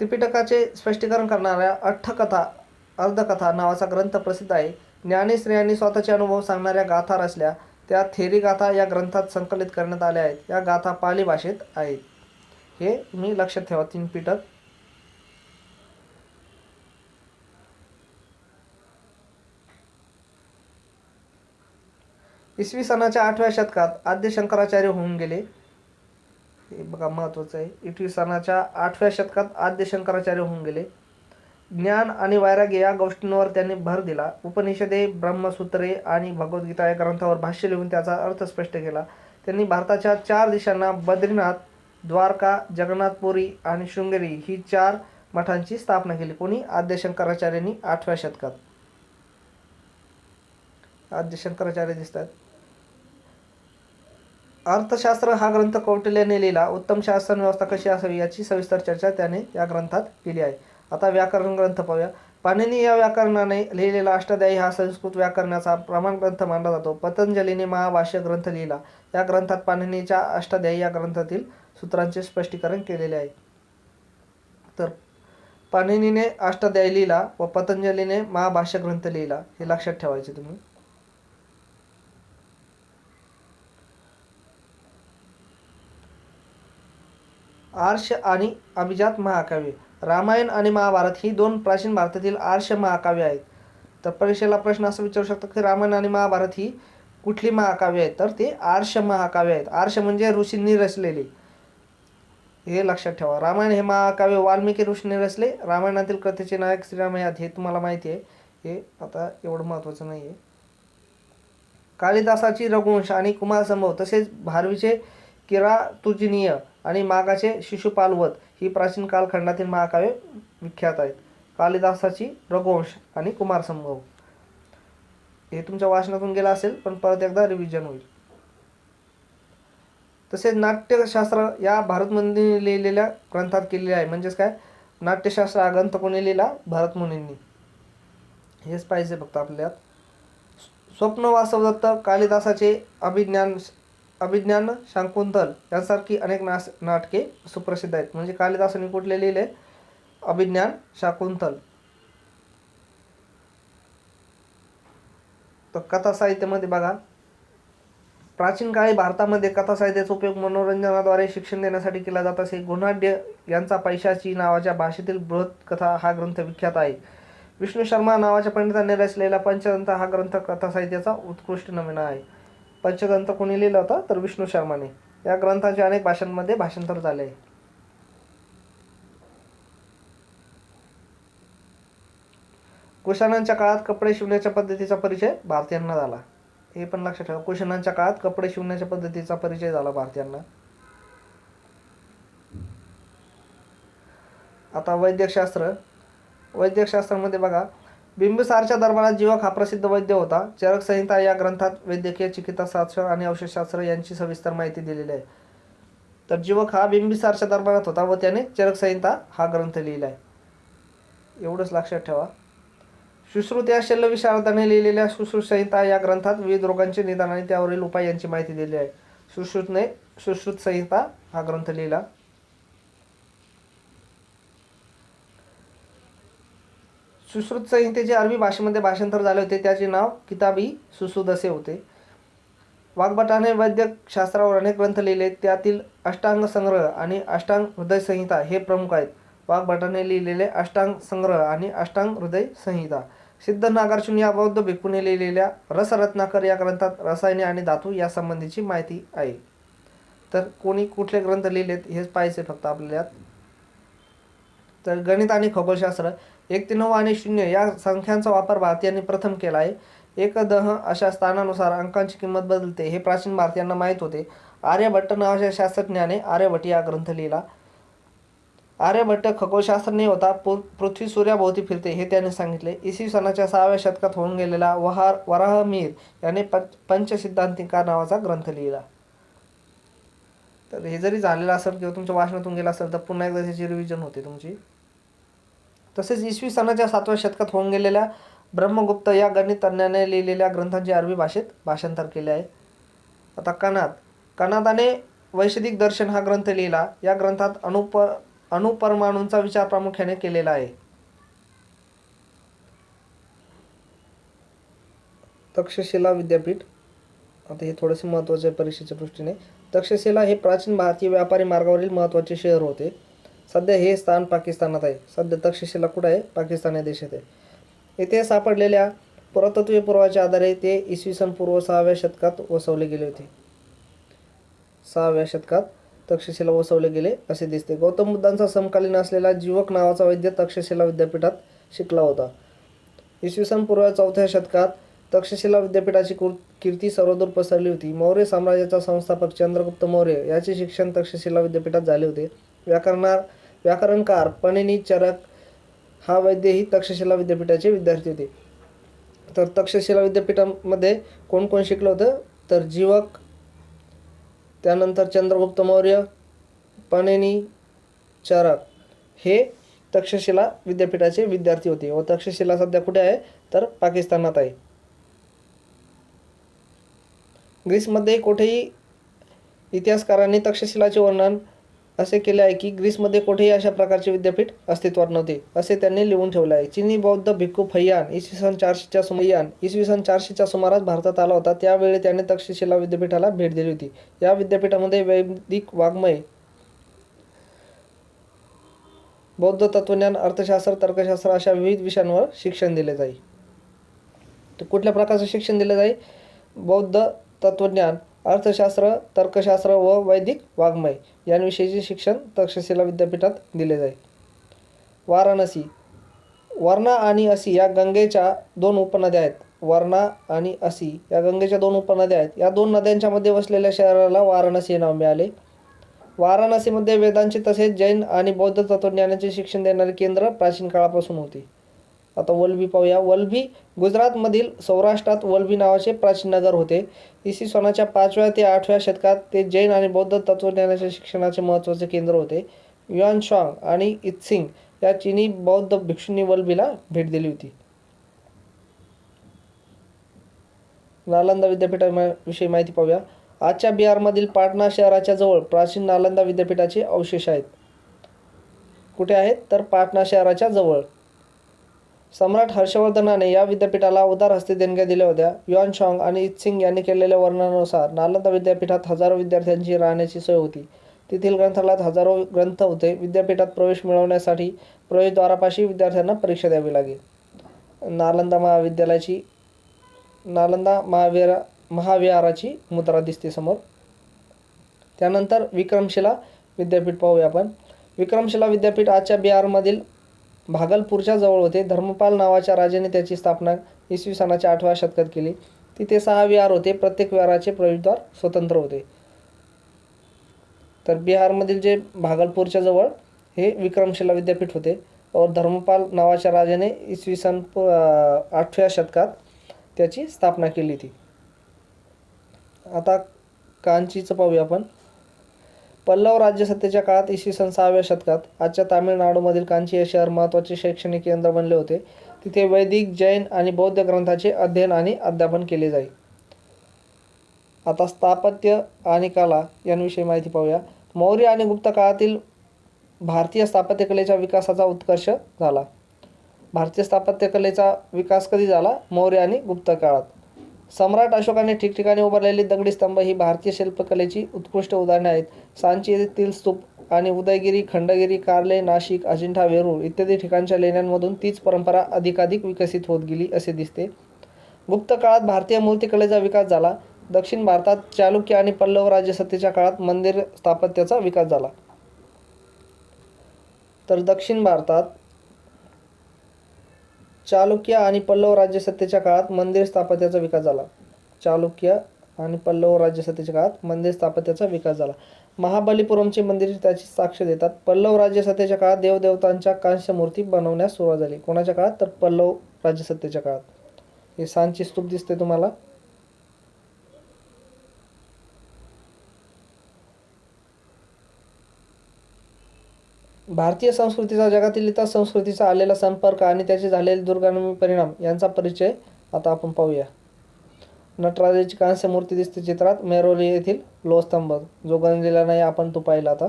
त्रिपिटकाचे स्पष्टीकरण करणाऱ्या अठ्ठकथा अर्धकथा नावाचा ग्रंथ प्रसिद्ध आहे. ज्ञानी स्त्रियांनी स्वतःचे अनुभव सांगणाऱ्या गाथा रचल्या. त्या थेरी गाथा या ग्रंथात संकलित करण्यात आल्या आहेत. या गाथा पाली भाषेत आहेत. हे तुम्ही लक्षात ठेवा. 3 पिटक. इसवी सनाच्या 8व्या शतकात आद्य शंकराचार्य होऊन गेले. हे बघा महत्त्वाचं आहे. इसवी सनाच्या 8व्या शतकात आद्य शंकराचार्य होऊन गेले. ज्ञान आणि वैराग्य या गोष्टींवर त्यांनी भर दिला. उपनिषदे, ब्रह्मसूत्रे आणि भगवद्गीता या ग्रंथावर भाष्य लिहून त्याचा अर्थ स्पष्ट केला. त्यांनी भारताच्या 4 दिशांना बद्रीनाथ, द्वारका, जगन्नाथपुरी आणि शृंगेरी ही 4 मठांची स्थापना केली. कोणी? आद्य शंकराचार्यांनी 8व्या शतकात. आद्य शंकराचार्य दिसतात. अर्थशास्त्र हा ग्रंथ कौटिल्याने लिहिला. उत्तम शासन व्यवस्था कशी असावी याची सविस्तर चर्चा त्याने या ग्रंथात केली आहे. आता व्याकरण ग्रंथ पाहूया. पाणिनी या व्याकरणाने लिहिलेला अष्टाध्यायी हा संस्कृत व्याकरणाचा प्रमाण ग्रंथ मानला जातो. पतंजलीने महाभाष्य ग्रंथ लिहिला. या ग्रंथात पाणिनीच्या अष्टाध्यायी या ग्रंथातील सूत्रांचे स्पष्टीकरण केलेले आहे. तर पाणिनीने अष्टाध्यायी लिहिला व पतंजलीने महाभाष्य ग्रंथ लिहिला. हे लक्षात ठेवायचे तुम्ही. आर्ष आणि अभिजात महाकाव्य. रामायण आणि महाभारत ही 2 प्राचीन भारतातील आर्ष महाकाव्य आहेत. तर परीक्षेला प्रश्न असा विचारू शकतो की रामायण आणि महाभारत ही कुठली महाकाव्य आहेत? तर ते आर्ष महाकाव्य आहेत. आर्ष म्हणजे ऋषींनी रचलेले. हे लक्षात ठेवा. रामायण हे महाकाव्य वाल्मिकी ऋषींनी रचले. रामायणातील कथेचे नायक श्रीराम आहेत हे तुम्हाला माहिती आहे. हे आता एवढं महत्त्वाचं नाही आहे. कालिदासाची रघुवंश आणि कुमारसंभव तसेच भारवीचे किरातुर्जिनीय आणि मागाचे शिशुपालवध ही प्राचीन कालखंडातील महाकाव्ये विख्यात आहेत. कालिदासाची रघुवंश आणि कुमारसंभव हे तुमच्या वाचनातून गेलं असेल, पण परत एकदा रिव्हिजन होईल. तसेच नाट्यशास्त्र या भरतमुनींनी लिहिलेल्या ग्रंथात केलेले आहे. म्हणजेच काय? नाट्यशास्त्र हा ग्रंथ कोणी लिहिला? भरतमुनींनी. हेच पाहिजे फक्त आपल्यात. स्वप्न वासवदत्त, कालिदासाचे अभिज्ञान शाकुंतल यांसारखी अनेक नाटके सुप्रसिद्ध आहेत. म्हणजे कालिदासाने कुठले लिहिले? अभिज्ञान शाकुंतल. तर कथा साहित्यामध्ये बघा, प्राचीन काळी भारतामध्ये कथा साहित्याचा उपयोग मनोरंजनाद्वारे शिक्षण देण्यासाठी केला जात असे. गुणाढ्य यांचा पैशाची नावाच्या भाषेतील बृहत कथा हा ग्रंथ विख्यात आहे. विष्णू शर्मा नावाच्या पंडितांनी रचलेला पंचतंत्र हा ग्रंथ कथा साहित्याचा उत्कृष्ट नमुना आहे. पंचतंत्र कोणी लिहिलं होतं? तर विष्णू शर्माने. या ग्रंथाचे अनेक भाषांमध्ये भाषांतर झाले आहे. कुशाणांच्या काळात कपडे शिवण्याच्या पद्धतीचा परिचय भारतीयांना झाला. हे पण लक्षात ठेवा. कुशाणांच्या काळात कपडे शिवण्याच्या पद्धतीचा परिचय झाला भारतीयांना. आता वैद्यकशास्त्रामध्ये बघा, बिंबिसारच्या दरबारात जीवक हा प्रसिद्ध वैद्य होता. चरकसंहिता या ग्रंथात वैद्यकीय चिकित्साशास्त्र आणि औषधशास्त्र यांची सविस्तर माहिती दिलेली आहे. तर जीवक हा बिंबिसारच्या दरबारात होता व त्याने चरकसंहिता हा ग्रंथ लिहिला आहे. एवढंच लक्षात ठेवा. सुश्रुत या शल्यविशारदाने लिहिलेल्या सुश्रुत संहिता या ग्रंथात विविध रोगांचे निदान आणि त्यावरील उपाय यांची माहिती दिली आहे. सुश्रुतने सुश्रुत संहिता हा ग्रंथ लिहिला. सुश्रुत संहितेचे अरबी भाषेमध्ये भाषांतर झाले होते. त्याचे नाव किताब-इ सुसूद असे होते. वाग्भटाने वैद्यकशास्त्रावर अनेक ग्रंथ लिहिले. त्यातील अष्टांग संग्रह आणि अष्टांग हृदय संहिता हे प्रमुख आहेत. वाग्भटाने लिहिलेले अष्टांग संग्रह आणि अष्टांग हृदय संहिता. सिद्ध नागार्जुन या बौद्ध भिक्खूने लिहिलेल्या रसरत्नाकर या ग्रंथात रसायने आणि धातू या संबंधीची माहिती आहे. तर कोणी कुठले ग्रंथ लिहिलेत हेच पाहायचे फक्त आपल्याला. तर गणित आणि खगोलशास्त्र. 1 ते 9 आणि 0 या संख्यांचा वापर भारतीयांनी प्रथम केला आहे. 1, 10 अशा स्थानानुसार अंकांची किंमत बदलते हे प्राचीन भारतीयांना माहीत होते. आर्यभट्ट नावाच्या शास्त्रज्ञाने आर्यभट्ट हा ग्रंथ लिहिला. आर्यभट्ट खगोलशास्त्रज्ञ होता. पृथ्वी सूर्याभोवती फिरते हे त्याने सांगितले. इसवी सनाच्या 6व्या शतकात होऊन गेलेला वराहमिहीर याने पंचसिद्धांतिका नावाचा ग्रंथ लिहिला. तर हे जरी झालेलं असेल किंवा तुमच्या वाचनातून गेलं असेल तर पुन्हा एकदा त्याची रिव्हिजन होते तुमची. तसेच इसवी सनाच्या 7व्या शतकात होऊन गेलेल्या ब्रह्मगुप्त या गणितज्ञाने लिहिलेल्या ग्रंथांचे अरबी भाषेत भाषांतर केले आहे. आता कनादाने वैशेषिक दर्शन हा ग्रंथ लिहिला. या ग्रंथात अणुपरमाणूंचा विचार प्रामुख्याने केलेला आहे. तक्षशिला विद्यापीठ. आता हे थोडेसे महत्त्वाचे परीक्षेच्या दृष्टीने. तक्षशिला हे प्राचीन भारतीय व्यापारी मार्गावरील महत्त्वाचे शहर होते. सध्या हे स्थान पाकिस्तानात आहे. सध्या तक्षशिला कुठं आहे? पाकिस्तान या देशात आहे. येथे सापडलेल्या पुरातत्वीय पुराव्याच्या आधारे ते इसवी सन पूर्व 6व्या शतकात वसवले गेले होते. 6व्या शतकात तक्षशिला वसवले गेले असे दिसते. गौतम बुद्धांचा समकालीन असलेला जीवक नावाचा वैद्य तक्षशिला विद्यापीठात शिकला होता. इसवी सन पूर्व 4थ्या शतकात तक्षशिला विद्यापीठाची कीर्ती सर्वदूर पसरली होती. मौर्य साम्राज्याचा संस्थापक चंद्रगुप्त मौर्य याचे शिक्षण तक्षशिला विद्यापीठात झाले होते. व्याकरणकार पणिनी चरक हा वैद्यही तक्षशिला विद्यापीठाचे विद्यार्थी होते. तर तक्षशिला विद्यापीठामध्ये कोण कोण शिकलं होतं? तर जीवक, त्यानंतर चंद्रगुप्त मौर्य, पणिनी चरक हे तक्षशिला विद्यापीठाचे विद्यार्थी होते. व तक्षशिला सध्या कुठे आहे? तर पाकिस्तानात आहे. ग्रीसमध्ये कोठेही इतिहासकारांनी तक्षशिलाचे वर्णन असे केले आहे की ग्रीसमध्ये कोठेही अशा प्रकारचे विद्यापीठ अस्तित्वात नव्हते असे त्यांनी लिहून ठेवले आहे. चीनी बौद्ध भिक्खू फैयान इसवी सन 400च्या सुमारास भारतात आला होता. त्यावेळी त्याने तक्षशिला विद्यापीठाला भेट दिली होती. या विद्यापीठामध्ये वैदिक वाङ्मय, बौद्ध तत्वज्ञान, अर्थशास्त्र, तर्कशास्त्र अशा विविध विषयांवर शिक्षण दिले जाई. तर कुठल्या प्रकारचे शिक्षण दिले जाई? बौद्ध तत्वज्ञान, अर्थशास्त्र, तर्कशास्त्र व वैदिक वाङ्मय यांविषयीचे शिक्षण तक्षशिला विद्यापीठात दिले जाई. वाराणसी. वर्णा आणि असी या गंगेच्या 2 उपनद्या आहेत. वर्णा आणि असी या गंगेच्या 2 उपनद्या आहेत. या 2 नद्यांच्या मध्ये वसलेल्या शहराला वाराणसी हे नाव मिळाले. वाराणसीमध्ये वेदांचे तसेच जैन आणि बौद्ध तत्वज्ञानाचे शिक्षण देणारे केंद्र प्राचीन काळापासून होते. आता वल्भी पाहूया. वल्भी गुजरातमधील सौराष्ट्रात वल्भी नावाचे प्राचीन नगर होते. इसवी सनाच्या 5व्या ते 8व्या शतकात ते जैन आणि बौद्ध तत्वज्ञानाच्या शिक्षणाचे महत्त्वाचे केंद्र होते. युआन स्वांग आणि इत्सिंग या चीनी बौद्ध भिक्षूंनी वल्भीला भेट दिली होती. नालंदा विद्यापीठाविषयी माहिती पाहूया. आजच्या बिहारमधील पाटणा शहराच्या जवळ प्राचीन नालंदा विद्यापीठाचे अवशेष आहेत. कुठे आहेत? तर पाटणा शहराच्या जवळ. सम्राट हर्षवर्धनाने या विद्यापीठाला उदार हस्ते देणग्या दिल्या होत्या. युआन स्वांग आणि इत्सिंग यांनी केलेल्या वर्णनानुसार नालंदा विद्यापीठात हजारो विद्यार्थ्यांची राहण्याची सोय होती. तेथील ग्रंथालयात हजारो ग्रंथ होते. विद्यापीठात प्रवेश मिळवण्यासाठी प्रवेशद्वारापाशी विद्यार्थ्यांना परीक्षा द्यावी लागे. नालंदा महाविहाराची मुद्रा दिसते समोर. त्यानंतर विक्रमशिला विद्यापीठ पाहूया आपण. विक्रमशिला विद्यापीठ आजच्या बिहारमधील भागलपूरच्या जवळ होते. धर्मपाल नावाच्या राजाने त्याची स्थापना इसवी सनाच्या 8व्या शतकात केली. तिथे 6 विहार होते. प्रत्येक विहाराचे प्रवेशद्वार स्वतंत्र होते. तर बिहारमधील जे भागलपूरच्या जवळ हे विक्रमशिला विद्यापीठ होते और धर्मपाल नावाच्या राजाने इसवी सन 8व्या शतकात त्याची स्थापना केली होती. आता कांचीचं पाहूया आपण. पल्लव राज्यसत्तेच्या काळात इसवी सन 6व्या शतकात आजच्या तामिळनाडूमधील कांची हे शहर महत्त्वाचे शैक्षणिक केंद्र बनले होते. तिथे वैदिक, जैन आणि बौद्ध ग्रंथांचे अध्ययन आणि अध्यापन केले जाई. आता स्थापत्य आणि कला यांविषयी माहिती पाहूया. मौर्य आणि गुप्त काळातील भारतीय स्थापत्यकलेच्या विकासाचा उत्कर्ष झाला. भारतीय स्थापत्यकलेचा विकास कधी झाला? मौर्य आणि गुप्त काळात. सम्राट अशोकाने ठिकठिकाणी उभारलेली दगडी स्तंभ ही भारतीय शिल्पकलेची उत्कृष्ट उदाहरणे आहेत. सांची येथील स्तूप आणि उदयगिरी, खंडगिरी, कार्ले, नाशिक, अजिंठा, वेरूळ इत्यादी ठिकाणच्या लेण्यांमधून तीच परंपरा अधिकाधिक विकसित होत गेली असे दिसते. गुप्त काळात भारतीय मूर्तिकलेचा विकास झाला. दक्षिण भारतात चालुक्य आणि पल्लव राज्यसत्तेच्या काळात मंदिर स्थापत्याचा विकास झाला. तर दक्षिण भारतात चालुक्य आणि पल्लव राज्यसत्तेच्या काळात मंदिर स्थापत्याचा विकास झाला. चालुक्य आणि पल्लव राज्यसत्तेच्या काळात मंदिर स्थापत्याचा विकास झाला. महाबलीपुरमची मंदिरे त्याची साक्ष देतात. पल्लव राज्यसत्तेच्या काळात देवदेवतांच्या कांस्य मूर्ती बनवण्यास सुरुवात झाली. कोणाच्या काळात? तर पल्लव राज्यसत्तेच्या काळात. हे सांची स्तूप दिसते तुम्हाला. भारतीय संस्कृतीचा जगातील इतर संस्कृतीचा आलेला संपर्क आणि त्याचे झालेले दूरगामी परिणाम यांचा परिचय आता आपण पाहूया. नटराजाची कांस्य मूर्ती दिसते चित्रात. मेरोली येथील लोहस्तंभ जो गंजलेला नाही आपण तो पाहिला. आता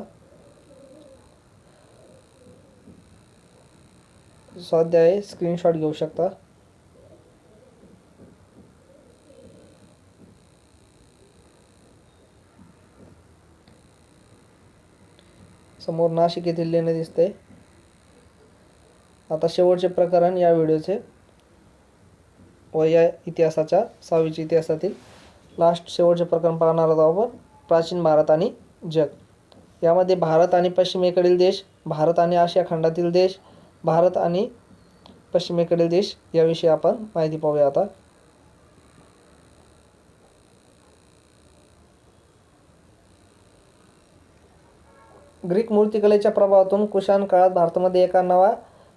स्वाध्याय स्क्रीनशॉट घेऊ शकता. समोर नाशिक येथील लेणे दिसते. आता शेवटचे प्रकरण या व्हिडिओचे व या इतिहासाच्या 6वीच्या इतिहासातील शेवटचे प्रकरण पाहणार आहोत आपण. प्राचीन भारत आणि जग. यामध्ये भारत आणि पश्चिमेकडील देश, भारत आणि आशिया खंडातील देश, भारत आणि पश्चिमेकडील देश याविषयी आपण माहिती पाहूया. आता ग्रीक मूर्तिकलेच्या प्रभावातून कुशाण काळात भारतामध्ये एका नवा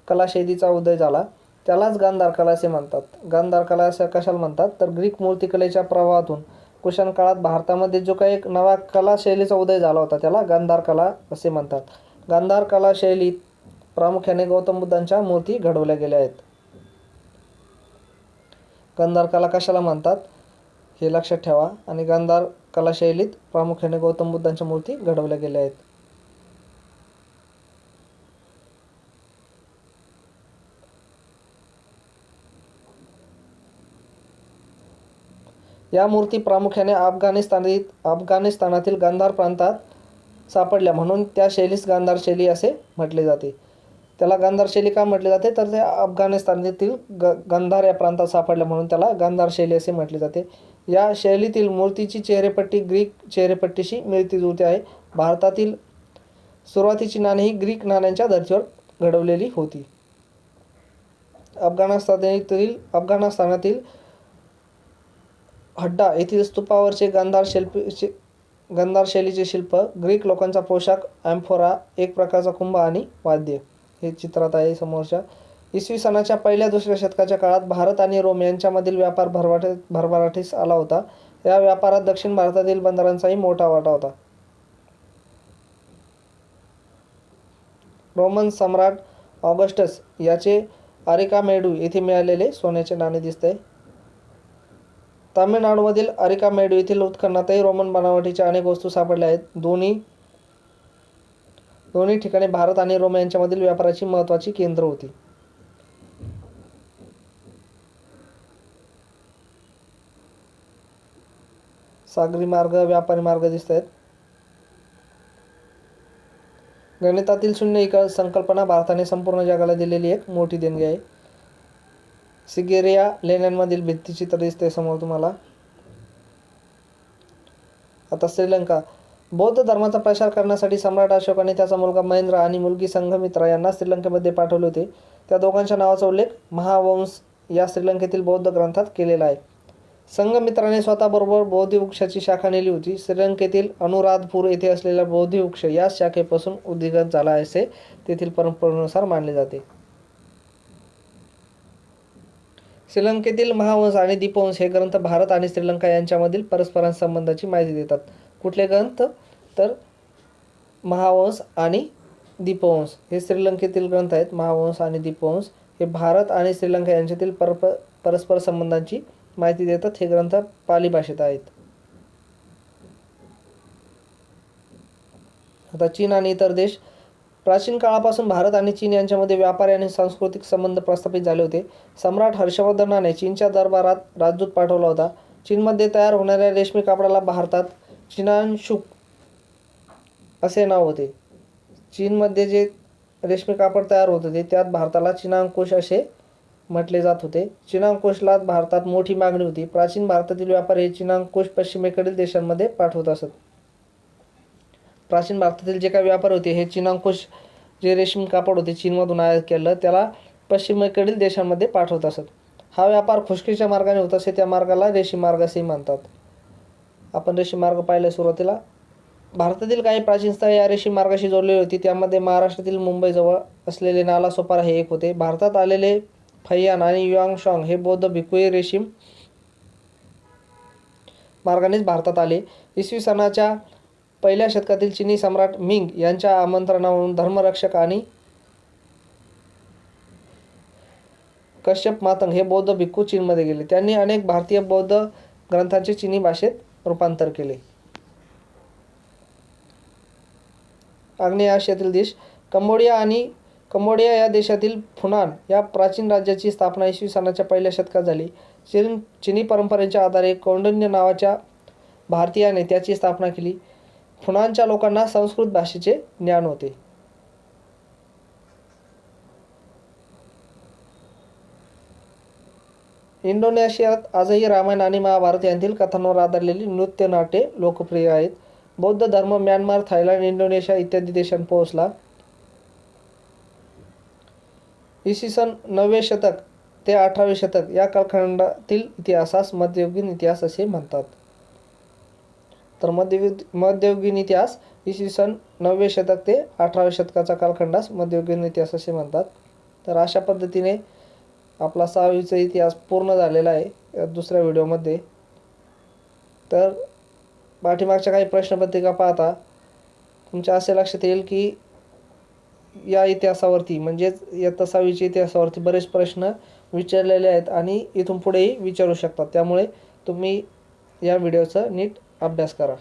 कलाशैलीचा उदय झाला. त्यालाच गांधार कला असे म्हणतात. गांधार कला असं कशाला म्हणतात? तर ग्रीक मूर्तिकलेच्या प्रभावातून कुशाण काळात भारतामध्ये जो काही एक नवा कलाशैलीचा उदय झाला होता त्याला गांधार कला असे म्हणतात. गांधार कला शैलीत प्रामुख्याने गौतम बुद्धांच्या मूर्ती घडवल्या गेल्या आहेत. गांधार कला कशाला म्हणतात हे लक्षात ठेवा. आणि गांधार कला शैलीत प्रामुख्याने गौतम बुद्धांच्या मूर्ती घडवल्या गेल्या आहेत. या मूर्ती प्रामुख्याने अफगाणिस्तानातील गांधार प्रांतात सापडल्या म्हणून त्या शैलीस गांधार शैली असे म्हटले जाते. त्याला गांधार शैली का म्हटले जाते? तर ते अफगाणिस्तानातील गांधार या प्रांतात सापडल्या म्हणून त्याला गांधार शैली असे म्हटले जाते. या शैलीतील मूर्तीची चेहरेपट्टी ग्रीक चेहरेपट्टीशी मिळती जुळती आहे. भारतातील सुरुवातीची नाणी ही ग्रीक नाण्यांच्या धर्तीवर घडवलेली होती. अफगाणिस्तानातील हड्डा येथील स्तूपावरचे गांधार शैलीचे शिल्प, ग्रीक लोकांचा पोशाख, ॲम्फोरा एक प्रकारचा कुंभ आणि वाद्य हे चित्रात आहे समोरच्या. इसवी सनाच्या 1-2 शतकाच्या काळात भारत आणि रोम यांच्यामधील व्यापार भरभराटीस आला होता. या व्यापारात दक्षिण भारतातील बंदरांचाही मोठा वाटा होता. रोमन सम्राट ऑगस्टस याचे अरिकामेडू येथे मिळालेले सोन्याचे नाणे दिसते. तामिळनाडूमधील अरिकामेडू येथील उत्खननातही रोमन बनावटीच्या अनेक वस्तू सापडल्या आहेत. दोन्ही ठिकाणी भारत आणि रोम यांच्यामधील व्यापाराची महत्त्वाची केंद्र होती. सागरी मार्ग, व्यापारी मार्ग दिसत आहेत. गणितातील शून्य ही संकल्पना भारताने संपूर्ण जगाला दिलेली एक मोठी देणगी आहे. सिगेरिया लेण्यांमधील भित्तिचित्र दिसते समोर तुम्हाला. आता श्रीलंका. बौद्ध धर्माचा प्रसार करण्यासाठी सम्राट अशोकाने त्याचा मुलगा महेंद्र आणि मुलगी संघमित्रा यांना श्रीलंकेमध्ये पाठवले होते. त्या दोघांच्या नावाचा उल्लेख महावंश या श्रीलंकेतील बौद्ध ग्रंथात केलेला आहे. संघमित्राने स्वतःबरोबर बोधी वृक्षाची शाखा नेली होती. श्रीलंकेतील अनुराधपूर येथे असलेला बोधी वृक्ष या शाखेपासून उद्गत झाला असे तेथील परंपरेनुसार मानले जाते. श्रीलंकेतील महावंश आणि दीपवंश हे ग्रंथ भारत आणि श्रीलंका यांच्यामधील परस्परांसंबंधाची माहिती देतात. कुठले ग्रंथ? तर महावंश आणि दीपवंश हे श्रीलंकेतील ग्रंथ आहेत. महावंश आणि दीपवंश हे भारत आणि श्रीलंका यांच्यातील परस्पर संबंधांची माहिती देतात. हे ग्रंथ पाली भाषेत आहेत. आता चीन आणि इतर देश. प्राचीन काळापासून भारत आणि चीन यांच्यामध्ये व्यापारी आणि सांस्कृतिक संबंध प्रस्थापित झाले होते. सम्राट हर्षवर्धनाने चीनच्या दरबारात राजदूत पाठवला होता. चीनमध्ये तयार होणाऱ्या रेशमी कापडाला भारतात चिनानशुक असे नाव होते. चीनमध्ये जे रेशमी कापड तयार होत होते त्यात भारताला चिनांकुश असे म्हटले जात होते. चिनांकुशला भारतात मोठी मागणी होती. प्राचीन भारतातील व्यापारी हे चिनांकुश पश्चिमेकडील देशांमध्ये पाठवत असत. प्राचीन भारतातील जे काही व्यापारी होते हे चिनांकुश जे रेशमी कापड होते चीनमधून आयात केलं त्याला पश्चिमेकडील देशांमध्ये पाठवत असत. हा व्यापार खुष्कीच्या मार्गाने होत असे. त्या मार्गाला रेशीम मार्ग असेही म्हणतात. आपण रेशीम मार्ग पाहिला सुरुवातीला. भारतातील काही प्राचीन स्थळे या रेशीम मार्गाशी जोडलेली होती. त्यामध्ये महाराष्ट्रातील मुंबईजवळ असलेले नालासोपारा हे एक होते. भारतात आलेले फैयान आणि युआंगशॉंग हे बौद्ध भिक्खूही रेशीम मार्गानेच भारतात आले. इसवी सनाच्या पहिल्या शतकातील चीनी सम्राट मिंग यांच्या आमंत्रणावरून धर्मरक्षक आणि कश्यप मातंग हे बौद्ध भिक्खू चीनमध्ये गेले. त्यांनी अनेक भारतीय बौद्ध ग्रंथांचे चीनी भाषेत रूपांतर केले. आग्नेय आशियातील देश. कंबोडिया या देशातील फुनान या प्राचीन राज्याची स्थापना इसवी सनाच्या पहिल्या शतकात झाली. चीनी परंपरेच्या आधारे कौंडिन्य नावाच्या भारतीयाने त्याची स्थापना केली. फुनानच्या लोकांना संस्कृत भाषेचे ज्ञान होते. इंडोनेशियात आजही रामायण आणि महाभारत यांतील कथांवर आधारलेली नृत्य नाट्ये लोकप्रिय आहेत. बौद्ध धर्म म्यानमार, थायलंड, इंडोनेशिया इत्यादी देशांत पोहोचला. इसवी सन 9वे शतक ते 18वे शतक या कालखंडातील इतिहासास मध्ययुगीन इतिहास असे म्हणतात. तर मध्ययुगीन इतिहास इसवी सन 9वे शतक ते 18व्या शतकाचा कालखंडास मध्ययुगीन इतिहास असे म्हणतात. तर अशा पद्धतीने आपला 6वीचा इतिहास पूर्ण झालेला आहे दुसऱ्या व्हिडिओमध्ये. तर पाठीमागच्या काही प्रश्नपत्रिका पाहता तुमच्या असे लक्षात येईल की या इतिहासावरती म्हणजेच इयत्ता 6वीच्या इतिहासावरती बरेच प्रश्न विचारलेले आहेत आणि इथून पुढेही विचारू शकतात. त्यामुळे तुम्ही या व्हिडिओचा नीट अभ्यास करा.